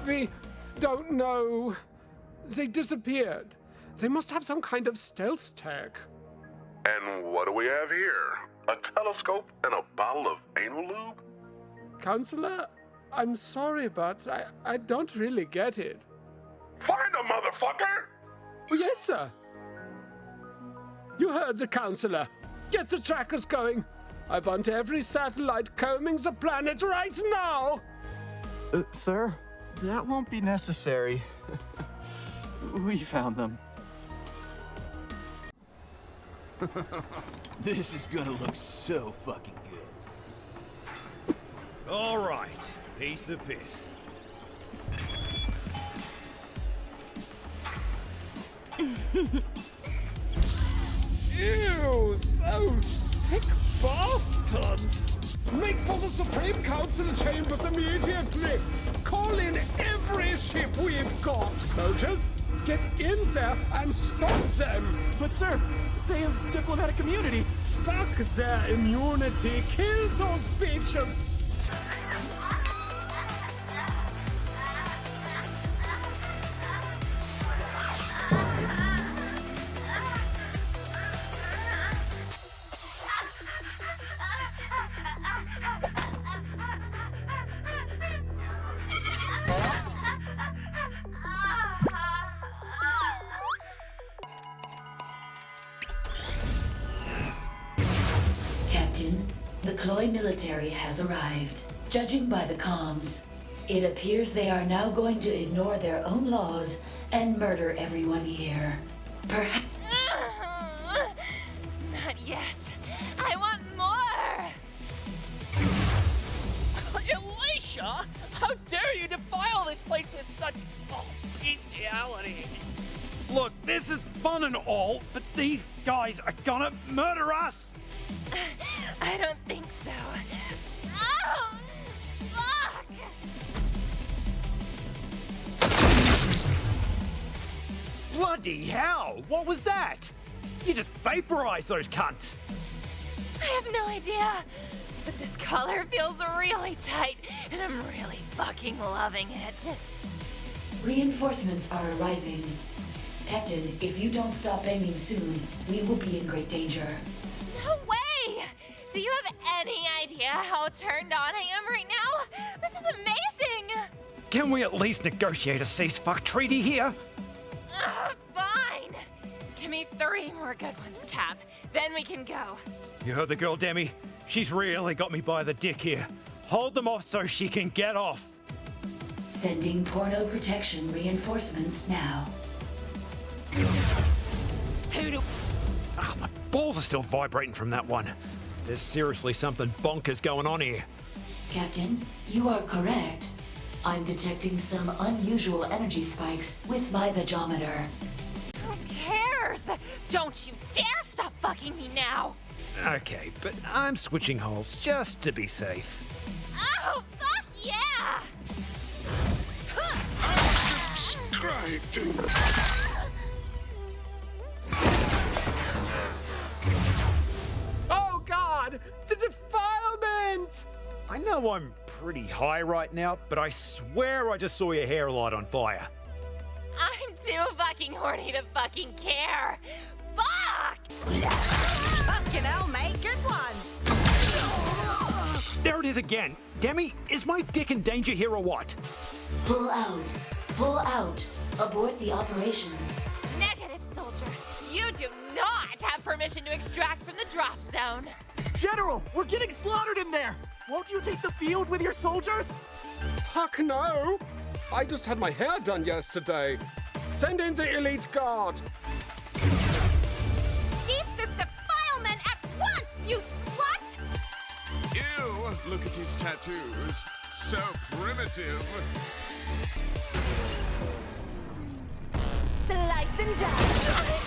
Speaker 15: We don't know. They disappeared. They must have some kind of stealth tech.
Speaker 7: And what do we have here? A telescope and a bottle of anal lube?
Speaker 15: Counselor, I'm sorry, but I don't really get it.
Speaker 7: Find a motherfucker!
Speaker 15: Oh, yes, sir. You heard the counselor. Get the trackers going. I want every satellite combing the planet right now.
Speaker 19: Sir, that won't be necessary. We found them.
Speaker 8: This is gonna look so fucking good.
Speaker 2: All right, piece of piss.
Speaker 15: Ew, so sick bastards! Make for the Supreme Council chambers immediately! Call in every ship we've got! Soldiers, get in there and stop them!
Speaker 19: But sir, they have diplomatic immunity!
Speaker 15: Fuck their immunity! Kill those bitches!
Speaker 1: Captain, the Cloy military has arrived. Judging by the comms, it appears they are now going to ignore their own laws and murder everyone here. Perhaps.
Speaker 5: Not yet. I want more!
Speaker 16: Alicia! How dare you defile this place with such bestiality!
Speaker 2: Look, this is fun and all, but these guys are gonna murder us!
Speaker 5: I don't think so. Oh, fuck!
Speaker 2: Bloody hell! What was that? You just vaporized those cunts!
Speaker 5: I have no idea, but this collar feels really tight, and I'm really fucking loving it.
Speaker 1: Reinforcements are arriving. Captain, if you don't stop banging soon, we will be in great danger.
Speaker 5: No way! Do you have any idea how turned on I am right now? This is amazing!
Speaker 2: Can we at least negotiate a cease-fuck treaty here?
Speaker 5: Fine! Give me 3 more good ones, Cap. Then we can go.
Speaker 2: You heard the girl, Demi? She's really got me by the dick here. Hold them off so she can get off.
Speaker 1: Sending porno protection reinforcements now.
Speaker 2: My balls are still vibrating from that one. There's seriously something bonkers going on here.
Speaker 1: Captain, you are correct. I'm detecting some unusual energy spikes with my vagometer.
Speaker 5: Who cares? Don't you dare stop fucking me now!
Speaker 2: Okay, but I'm switching holes just to be safe.
Speaker 5: Oh, fuck yeah!
Speaker 15: Oh God! The defilement!
Speaker 2: I know I'm pretty high right now, but I swear I just saw your hair light on fire.
Speaker 5: too fucking horny to fucking care. Fuck!
Speaker 13: Fucking hell, mate. Good one.
Speaker 2: There it is again. Demi, is my dick in danger here or what?
Speaker 1: Pull out. Pull out. Abort the operation.
Speaker 5: Negative, soldier. You do not have permission to extract from the drop zone.
Speaker 19: General, we're getting slaughtered in there! Won't you take the field with your soldiers?
Speaker 15: Fuck no! I just had my hair done yesterday. Send in the elite guard.
Speaker 13: Cease this defilement at once, you slut!
Speaker 14: Ew, look at his tattoos. So primitive.
Speaker 22: Slice and dice.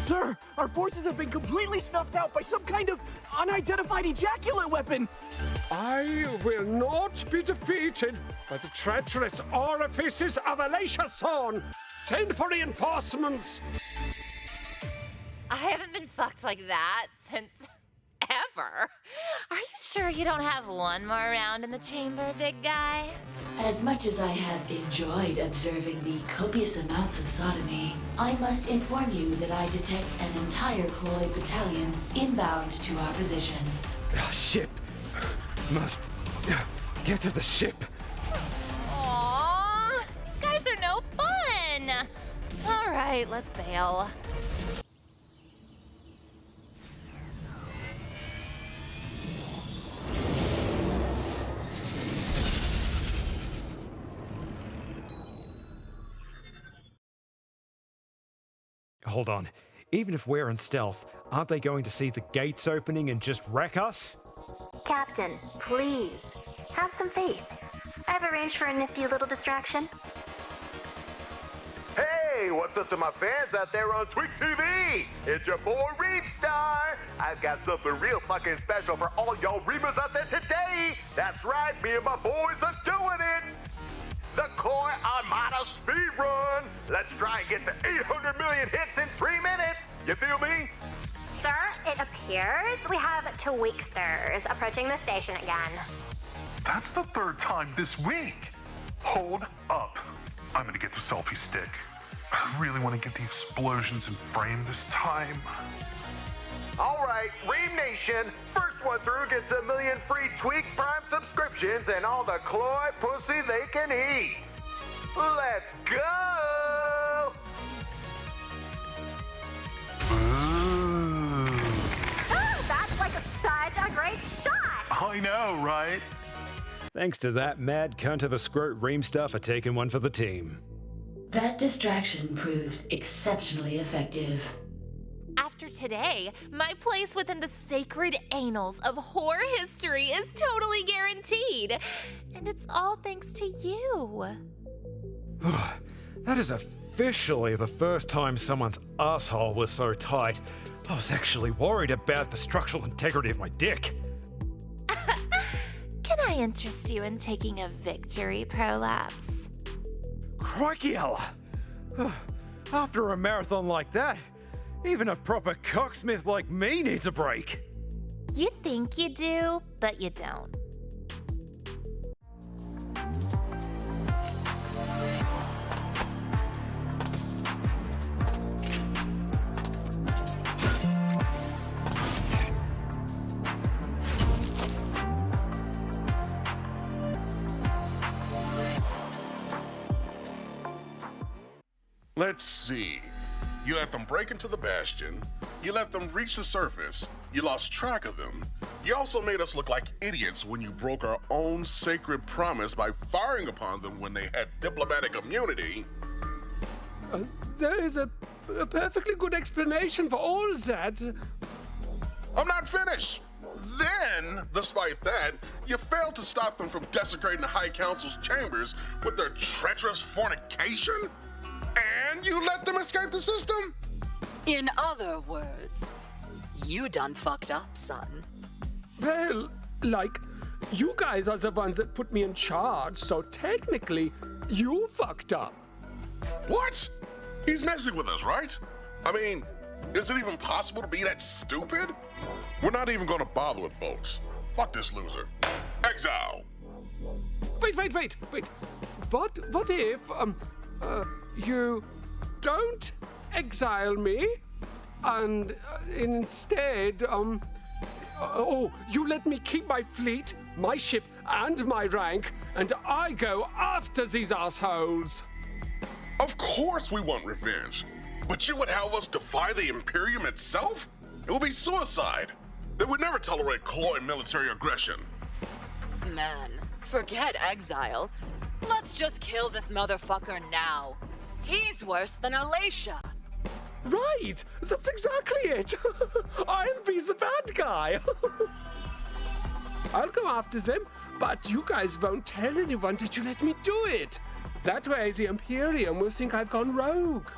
Speaker 19: Sir, our forces have been completely snuffed out by some kind of unidentified ejaculate weapon.
Speaker 15: I will not be defeated by the treacherous orifices of Alicia Thorne. Send for reinforcements.
Speaker 5: I haven't been fucked like that since ever. Are you sure you don't have one more round in the chamber, big guy?
Speaker 1: As much as I have enjoyed observing the copious amounts of sodomy, I must inform you that I detect an entire Cloy battalion inbound to our position.
Speaker 2: Ship. Must get to the ship.
Speaker 5: Aww, guys are no fun. All right, let's bail.
Speaker 2: Hold on. Even if we're in stealth, aren't they going to see the gates opening and just wreck us?
Speaker 3: Captain, please, have some faith. I've arranged for a nifty little distraction.
Speaker 4: Hey, what's up to my fans out there on Twig TV? It's your boy Reedstar. I've got something real fucking special for all y'all Reavers out there today. That's right, me and my boys are doing it. The Cloy Armada speedrun. Let's try and get to 800 million hits in 3 minutes. You feel me?
Speaker 3: Sir, it appears we have two weaksters approaching the station again.
Speaker 20: That's the 3rd time this week. Hold up. I'm gonna get the selfie stick. I really want to get the explosions in frame this time.
Speaker 4: All right, Ream Nation, first one through gets 1 million free Tweak Prime subscriptions and all the Cloy pussy they can eat. Let's go!
Speaker 3: Oh, that's like such a great shot!
Speaker 20: I know, right?
Speaker 2: Thanks to that mad cunt of a scrote Reamstar for taking one for the team.
Speaker 1: That distraction proved exceptionally effective.
Speaker 5: After today, my place within the sacred annals of horror history is totally guaranteed. And it's all thanks to you.
Speaker 2: That is officially the first time someone's asshole was so tight. I was actually worried about the structural integrity of my dick.
Speaker 18: Can I interest you in taking a victory prolapse?
Speaker 2: Crikey, Ella! After a marathon like that, even a proper cocksmith like me needs a break.
Speaker 18: You think you do, but you don't.
Speaker 7: Let's see. You let them break into the Bastion. You let them reach the surface. You lost track of them. You also made us look like idiots when you broke our own sacred promise by firing upon them when they had diplomatic immunity.
Speaker 15: There is a perfectly good explanation for all that.
Speaker 7: I'm not finished. Then, despite that, you failed to stop them from desecrating the High Council's chambers with their treacherous fornication? And you let them escape the system?
Speaker 10: In other words, you done fucked up, son.
Speaker 15: Well, like, you guys are the ones that put me in charge, so technically, you fucked up.
Speaker 7: What? He's messing with us, right? I mean, is it even possible to be that stupid? We're not even gonna bother with votes. Fuck this loser. Exile.
Speaker 15: Wait. What if, you don't exile me, and instead, you let me keep my fleet, my ship, and my rank, and I go after these assholes.
Speaker 7: Of course we want revenge, but you would have us defy the Imperium itself? It would be suicide. They would never tolerate Cloy military aggression.
Speaker 10: Man, forget exile. Let's just kill this motherfucker now. He's worse than Alicia.
Speaker 15: Right! That's exactly it! I'll be the bad guy! I'll go after them, but you guys won't tell anyone that you let me do it. That way the Imperium will think I've gone rogue.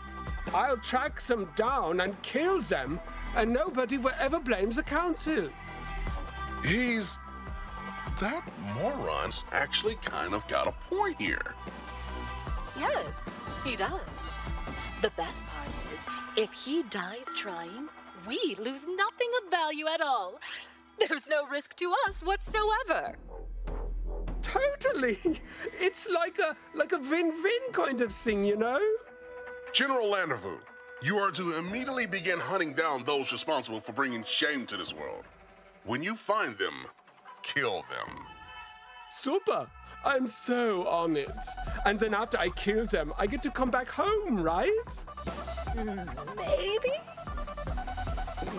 Speaker 15: I'll track them down and kill them, and nobody will ever blame the Council.
Speaker 7: That moron's actually kind of got a point here.
Speaker 10: Yes, he does. The best part is, if he dies trying, we lose nothing of value at all. There's no risk to us whatsoever.
Speaker 15: Totally! It's like a win-win kind of thing, you know?
Speaker 7: General Landervu, you are to immediately begin hunting down those responsible for bringing shame to this world. When you find them, kill them.
Speaker 15: Super! I'm so on it. And then after I kill them, I get to come back home, right?
Speaker 10: Maybe?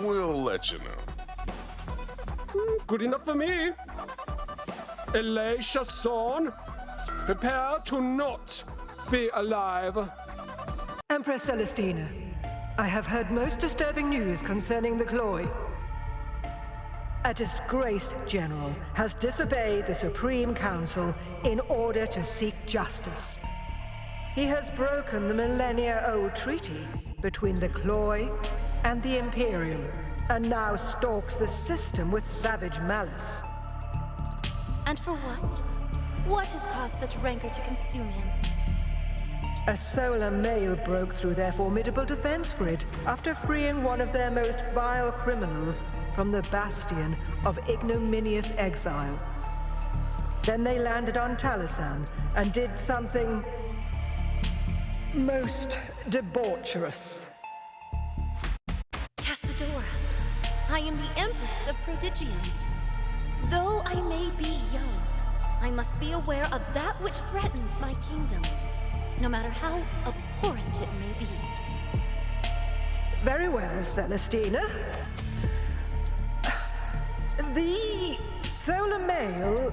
Speaker 7: We'll let you know.
Speaker 15: Good enough for me. Alicia Thorne, prepare to not be alive.
Speaker 12: Empress Celestina, I have heard most disturbing news concerning the Cloy. A disgraced general has disobeyed the Supreme Council in order to seek justice. He has broken the millennia-old treaty between the Cloy and the Imperium, and now stalks the system with savage malice.
Speaker 22: And for what? What has caused such rancor to consume him?
Speaker 12: A solar male broke through their formidable defense grid after freeing one of their most vile criminals from the bastion of ignominious exile. Then they landed on Talisan and did something most debaucherous.
Speaker 22: Casadora, I am the Empress of Prodigium. Though I may be young, I must be aware of that which threatens my kingdom, no matter how abhorrent it may be.
Speaker 12: Very well, Celestina. The solar male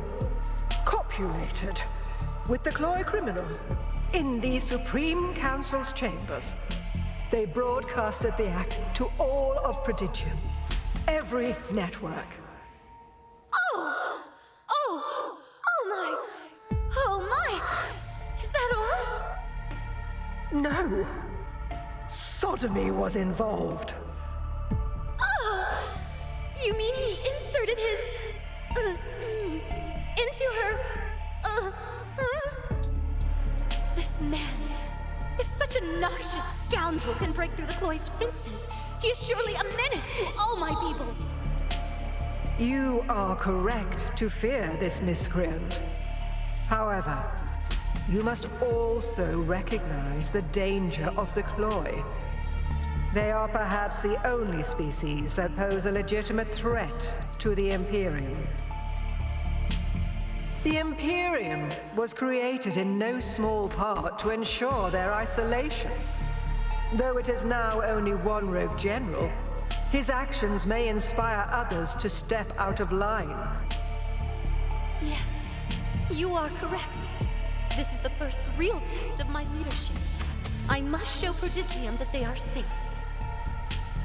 Speaker 12: copulated with the Cloy criminal in the Supreme Council's chambers. They broadcasted the act to all of Prodigium, every network.
Speaker 22: Oh my! Is that all?
Speaker 12: No. Sodomy was involved.
Speaker 22: You mean he inserted his... into her... This man... If such a noxious scoundrel can break through the Cloy's defenses, he is surely a menace to all my people.
Speaker 12: You are correct to fear this miscreant. However, you must also recognize the danger of the Cloy. They are perhaps the only species that pose a legitimate threat to the Imperium. The Imperium was created in no small part to ensure their isolation. Though it is now only one rogue general, his actions may inspire others to step out of line.
Speaker 22: Yes, you are correct. This is the first real test of my leadership. I must show Prodigium that they are safe.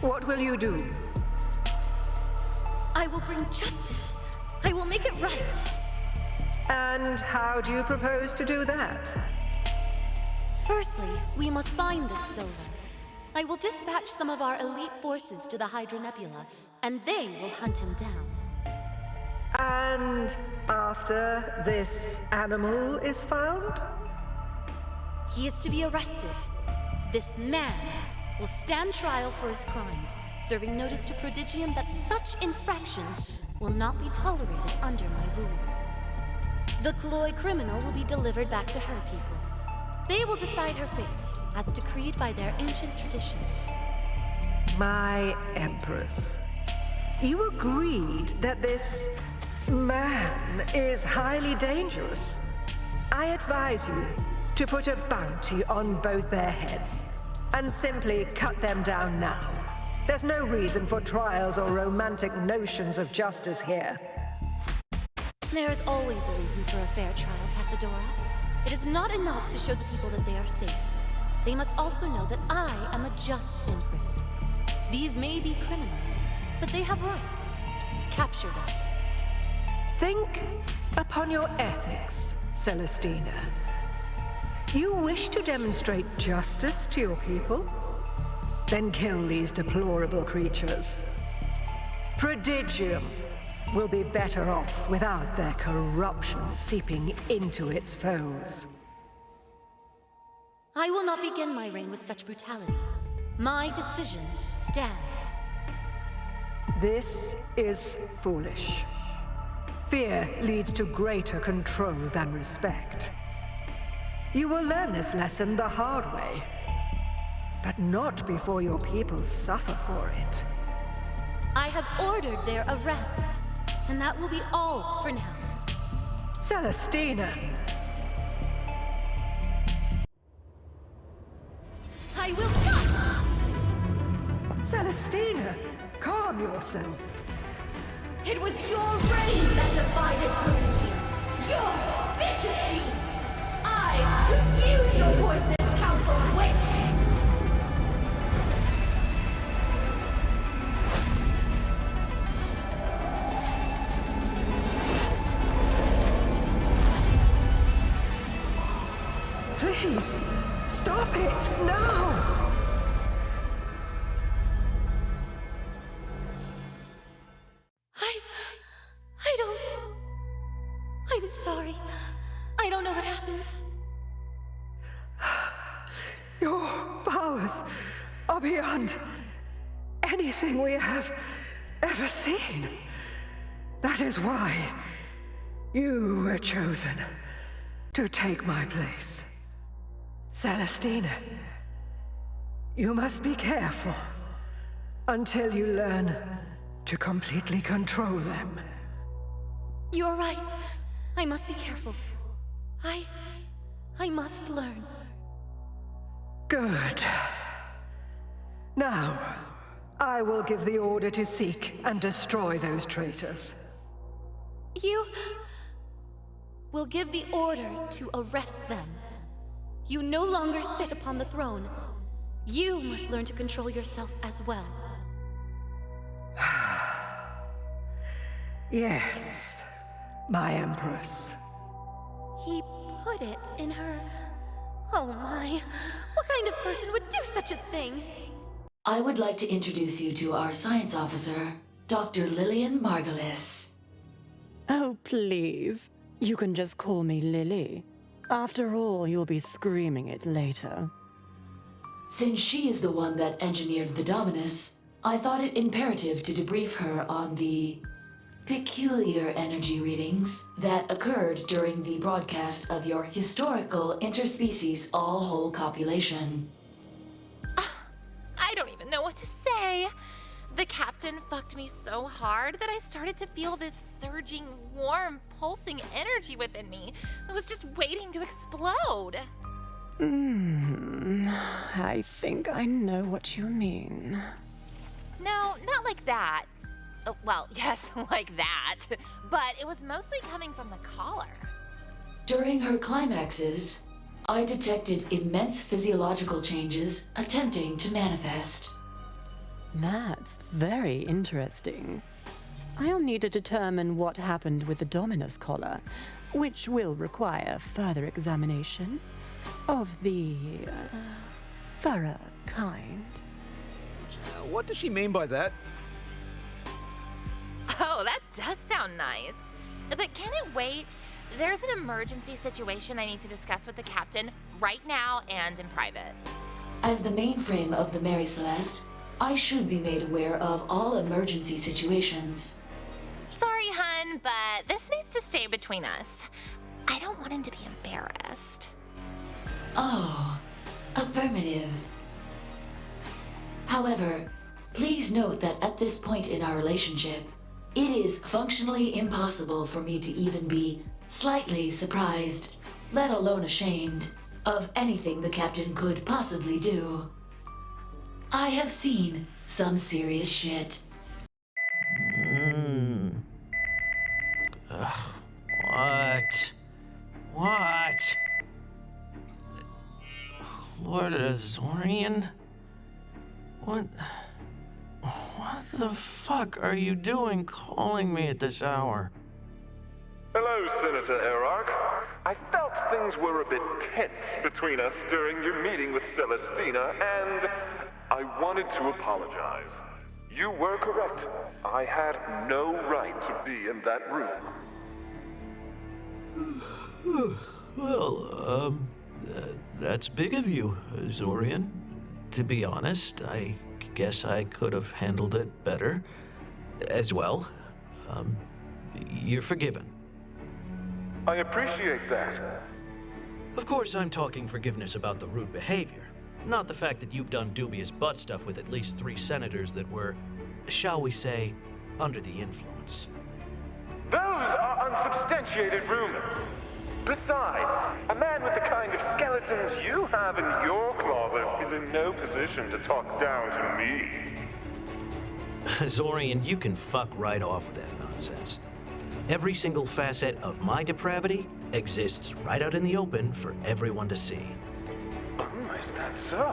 Speaker 12: What will you do?
Speaker 22: I will bring justice. I will make it right.
Speaker 12: And how do you propose to do that?
Speaker 22: Firstly, we must find this Solar. I will dispatch some of our elite forces to the Hydra Nebula, and they will hunt him down.
Speaker 12: And after this animal is found?
Speaker 22: He is to be arrested. This man will stand trial for his crimes, serving notice to Prodigium that such infractions will not be tolerated under my rule. The Cloy criminal will be delivered back to her people. They will decide her fate, as decreed by their ancient traditions.
Speaker 12: My Empress, you agreed that this man is highly dangerous. I advise you to put a bounty on both their heads and simply cut them down now. There's no reason for trials or romantic notions of justice here.
Speaker 22: There is always a reason for a fair trial, Casadora. It is not enough to show the people that they are safe. They must also know that I am a just Empress. These may be criminals, but they have rights. Capture them.
Speaker 12: Think upon your ethics, Celestina. You wish to demonstrate justice to your people? Then kill these deplorable creatures. Prodigium will be better off without their corruption seeping into its foes.
Speaker 22: I will not begin my reign with such brutality. My decision stands.
Speaker 12: This is foolish. Fear leads to greater control than respect. You will learn this lesson the hard way, but not before your people suffer for it.
Speaker 22: I have ordered their arrest, and that will be all for now.
Speaker 12: Celestina!
Speaker 22: I will not!
Speaker 12: Celestina, calm yourself.
Speaker 22: It was your reign that divided Prodigy. Your vicious deeds! I refuse your poisonous counsel, witch!
Speaker 12: Please, stop it, now!
Speaker 22: I'm sorry. I don't know what happened.
Speaker 12: Your powers are beyond anything we have ever seen. That is why you were chosen to take my place. Celestina, you must be careful until you learn to completely control them.
Speaker 22: You're right. I must be careful. I must learn.
Speaker 12: Good. Now, I will give the order to seek and destroy those traitors.
Speaker 22: You will give the order to arrest them. You no longer sit upon the throne. You must learn to control yourself as well.
Speaker 12: Yes, my Empress.
Speaker 22: He put it in her... Oh my, what kind of person would do such a thing?
Speaker 1: I would like to introduce you to our science officer, Dr. Lillian Margulis.
Speaker 17: Oh, please. You can just call me Lily. After all, you'll be screaming it later.
Speaker 1: Since she is the one that engineered the Dominus, I thought it imperative to debrief her on the peculiar energy readings that occurred during the broadcast of your historical interspecies all-whole copulation.
Speaker 5: I don't even know what to say. The captain fucked me so hard that I started to feel this surging, warm, pulsing energy within me that was just waiting to explode.
Speaker 17: I think I know what you mean.
Speaker 5: No, not like that. Well, yes, like that. But it was mostly coming from the collar.
Speaker 1: During her climaxes, I detected immense physiological changes attempting to manifest.
Speaker 17: That's very interesting. I'll need to determine what happened with the Dominus collar, which will require further examination of the thorough kind.
Speaker 8: What does she mean by that?
Speaker 5: Oh, that does sound nice. But can it wait? There's an emergency situation I need to discuss with the captain right now and in private.
Speaker 1: As the mainframe of the Mary Celeste, I should be made aware of all emergency situations.
Speaker 5: Sorry, hun, but this needs to stay between us. I don't want him to be embarrassed.
Speaker 1: Oh, affirmative. However, please note that at this point in our relationship, it is functionally impossible for me to even be slightly surprised, let alone ashamed, of anything the captain could possibly do. I have seen some serious shit.
Speaker 9: What? What? Lord Azorian? What the fuck are you doing calling me at this hour?
Speaker 21: Hello, Senator Erarch. I felt things were a bit tense between us during your meeting with Celestina, and I wanted to apologize. You were correct. I had no right to be in that room.
Speaker 9: Well, that's big of you, Azorian. To be honest, I guess I could have handled it better as well. You're forgiven.
Speaker 21: I appreciate that.
Speaker 9: Of course, I'm talking forgiveness about the rude behavior, not the fact that you've done dubious butt stuff with at least 3 senators that were, shall we say, under the influence.
Speaker 21: Those are unsubstantiated rumors. Besides, a man with the kind of skeletons you have in your closet is in no position to talk down to me.
Speaker 9: Zorian, you can fuck right off with that nonsense. Every single facet of my depravity exists right out in the open for everyone to see.
Speaker 21: Oh, is that so?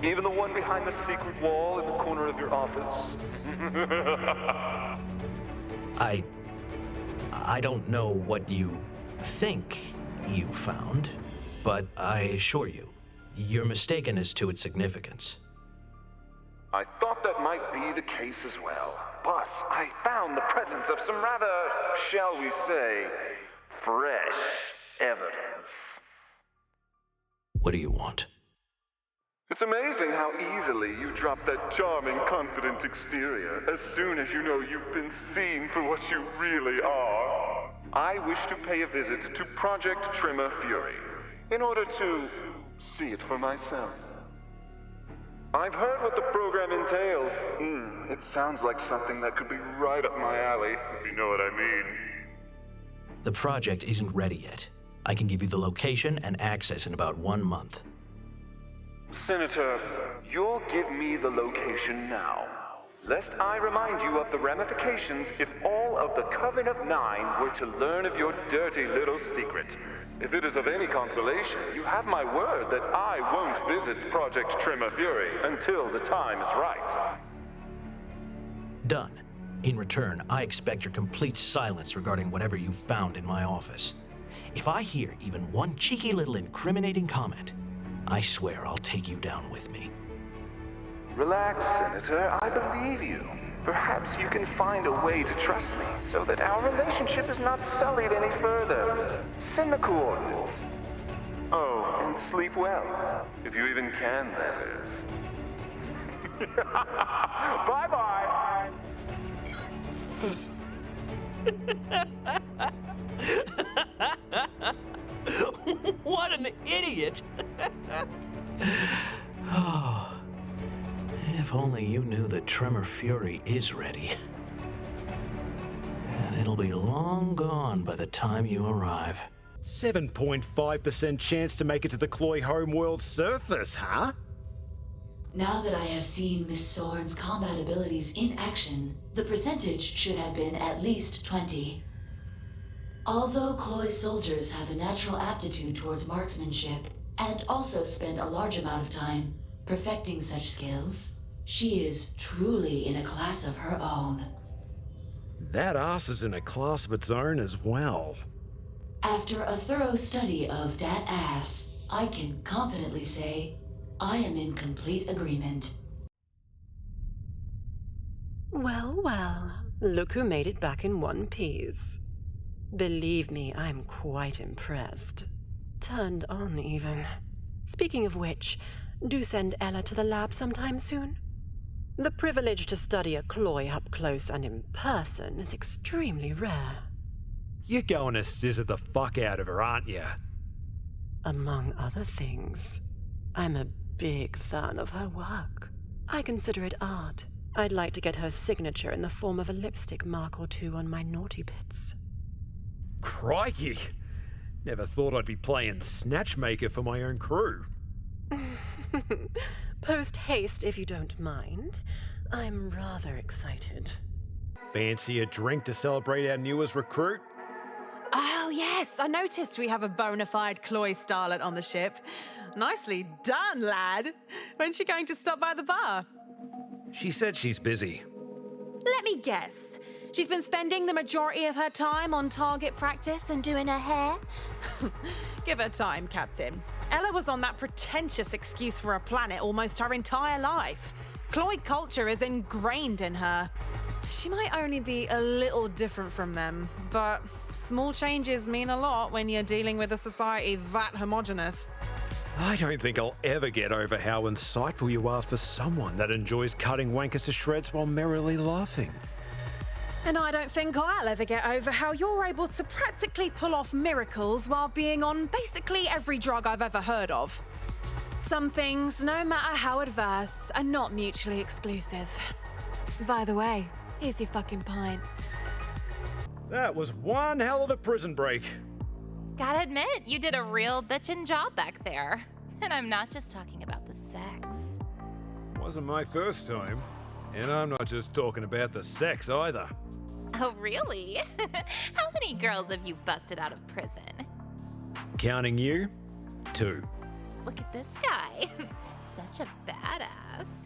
Speaker 21: Even the one behind the secret wall in the corner of your office?
Speaker 9: I don't know what you think you found, but I assure you, you're mistaken as to its significance.
Speaker 21: I thought that might be the case as well, but I found the presence of some rather, shall we say, fresh evidence.
Speaker 9: What do you want?
Speaker 21: It's amazing how easily you drop that charming, confident exterior as soon as you know you've been seen for what you really are. I wish to pay a visit to Project Tremor Fury in order to see it for myself. I've heard what the program entails. It sounds like something that could be right up my alley, if you know what I mean.
Speaker 9: The project isn't ready yet. I can give you the location and access in about 1 month.
Speaker 21: Senator, you'll give me the location now, lest I remind you of the ramifications if all of the Coven of Nine were to learn of your dirty little secret. If it is of any consolation, you have my word that I won't visit Project Tremor Fury until the time is right.
Speaker 9: Done. In return, I expect your complete silence regarding whatever you found in my office. If I hear even one cheeky little incriminating comment, I swear I'll take you down with me.
Speaker 21: Relax, Senator. I believe you. Perhaps you can find a way to trust me so that our relationship is not sullied any further. Send the coordinates. Oh, and sleep well. If you even can, that is. Bye-bye!
Speaker 9: What an idiot! Oh, if only you knew that Tremor Fury is ready. And it'll be long gone by the time you arrive.
Speaker 2: 7.5% chance to make it to the Cloy homeworld surface, huh?
Speaker 1: Now that I have seen Miss Thorne's combat abilities in action, the percentage should have been at least 20. Although Cloy soldiers have a natural aptitude towards marksmanship, and also spend a large amount of time perfecting such skills, she is truly in a class of her own.
Speaker 2: That ass is in a class of its own as well.
Speaker 1: After a thorough study of that ass, I can confidently say I am in complete agreement.
Speaker 17: Well, well, look who made it back in one piece. Believe me, I'm quite impressed. Turned on, even. Speaking of which, do send Ella to the lab sometime soon. The privilege to study a Cloy up close and in person is extremely rare.
Speaker 2: You're going to scissor the fuck out of her, aren't you?
Speaker 17: Among other things, I'm a big fan of her work. I consider it art. I'd like to get her signature in the form of a lipstick mark or two on my naughty bits.
Speaker 2: Crikey! Never thought I'd be playing Snatchmaker for my own crew.
Speaker 17: Post haste, if you don't mind. I'm rather excited.
Speaker 2: Fancy a drink to celebrate our newest recruit?
Speaker 6: Oh, yes, I noticed we have a bona fide Cloy starlet on the ship. Nicely done, lad. When's she going to stop by the bar?
Speaker 2: She said she's busy.
Speaker 6: Let me guess. She's been spending the majority of her time on target practice and doing her hair? Give her time, Captain. Ella was on that pretentious excuse for a planet almost her entire life. Cloy culture is ingrained in her. She might only be a little different from them, but small changes mean a lot when you're dealing with a society that homogenous.
Speaker 2: I don't think I'll ever get over how insightful you are for someone that enjoys cutting wankers to shreds while merrily laughing.
Speaker 6: And I don't think I'll ever get over how you're able to practically pull off miracles while being on basically every drug I've ever heard of. Some things, no matter how adverse, are not mutually exclusive. By the way, here's your fucking pint.
Speaker 2: That was one hell of a prison break.
Speaker 5: Gotta admit, you did a real bitchin' job back there. And I'm not just talking about the sex.
Speaker 2: Wasn't my first time. And I'm not just talking about the sex either.
Speaker 5: Oh, really? How many girls have you busted out of prison?
Speaker 2: Counting you, 2.
Speaker 5: Look at this guy. Such a badass.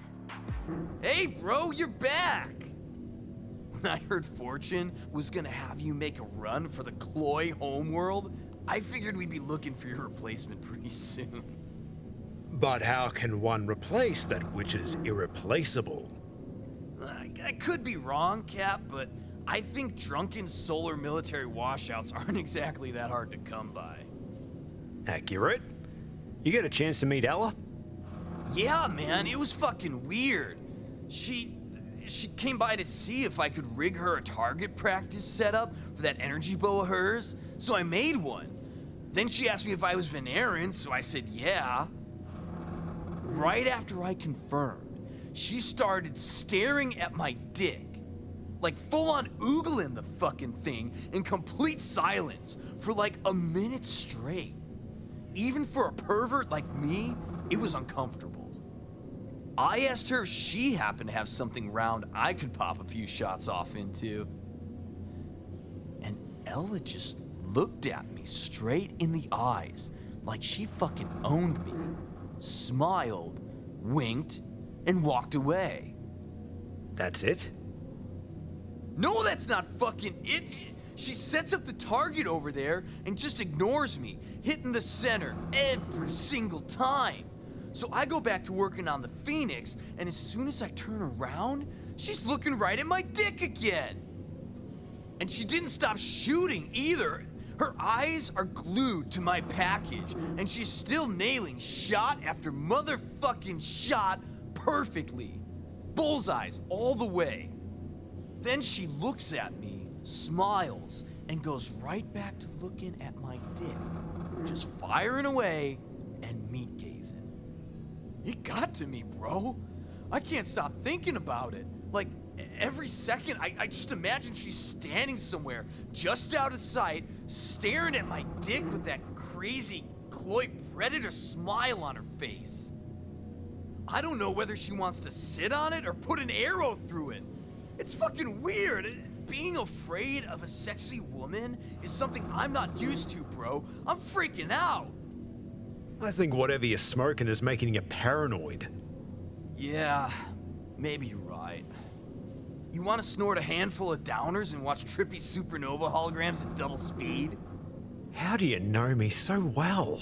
Speaker 8: Hey, bro, you're back! When I heard Fortune was gonna have you make a run for the Cloy homeworld, I figured we'd be looking for your replacement pretty soon.
Speaker 2: But how can one replace that which is irreplaceable?
Speaker 8: I could be wrong, Cap, but I think drunken solar military washouts aren't exactly that hard to come by.
Speaker 2: Accurate. You get a chance to meet Ella?
Speaker 8: Yeah, man, it was fucking weird. She came by to see if I could rig her a target practice setup for that energy bow of hers, so I made one. Then she asked me if I was Veneran, so I said yeah. Right after I confirmed, she started staring at my dick. Like full-on oogling the fucking thing in complete silence for like a minute straight. Even for a pervert like me, it was uncomfortable. I asked her if she happened to have something round I could pop a few shots off into. And Ella just looked at me straight in the eyes like she fucking owned me, smiled, winked, and walked away.
Speaker 2: That's it?
Speaker 8: No, that's not fucking it. She sets up the target over there and just ignores me, hitting the center every single time. So I go back to working on the Phoenix, and as soon as I turn around, she's looking right at my dick again. And she didn't stop shooting either. Her eyes are glued to my package, and she's still nailing shot after motherfucking shot perfectly. Bullseyes all the way. Then she looks at me, smiles, and goes right back to looking at my dick, just firing away and meat gazing. It got to me, bro. I can't stop thinking about it. Like, every second, I just imagine she's standing somewhere, just out of sight, staring at my dick with that crazy Cloy predator smile on her face. I don't know whether she wants to sit on it or put an arrow through it. It's fucking weird. Being afraid of a sexy woman is something I'm not used to, bro. I'm freaking out.
Speaker 2: I think whatever you're smoking is making you paranoid.
Speaker 8: Yeah, maybe you're right. You want to snort a handful of downers and watch trippy supernova holograms at double speed?
Speaker 2: How do you know me so well?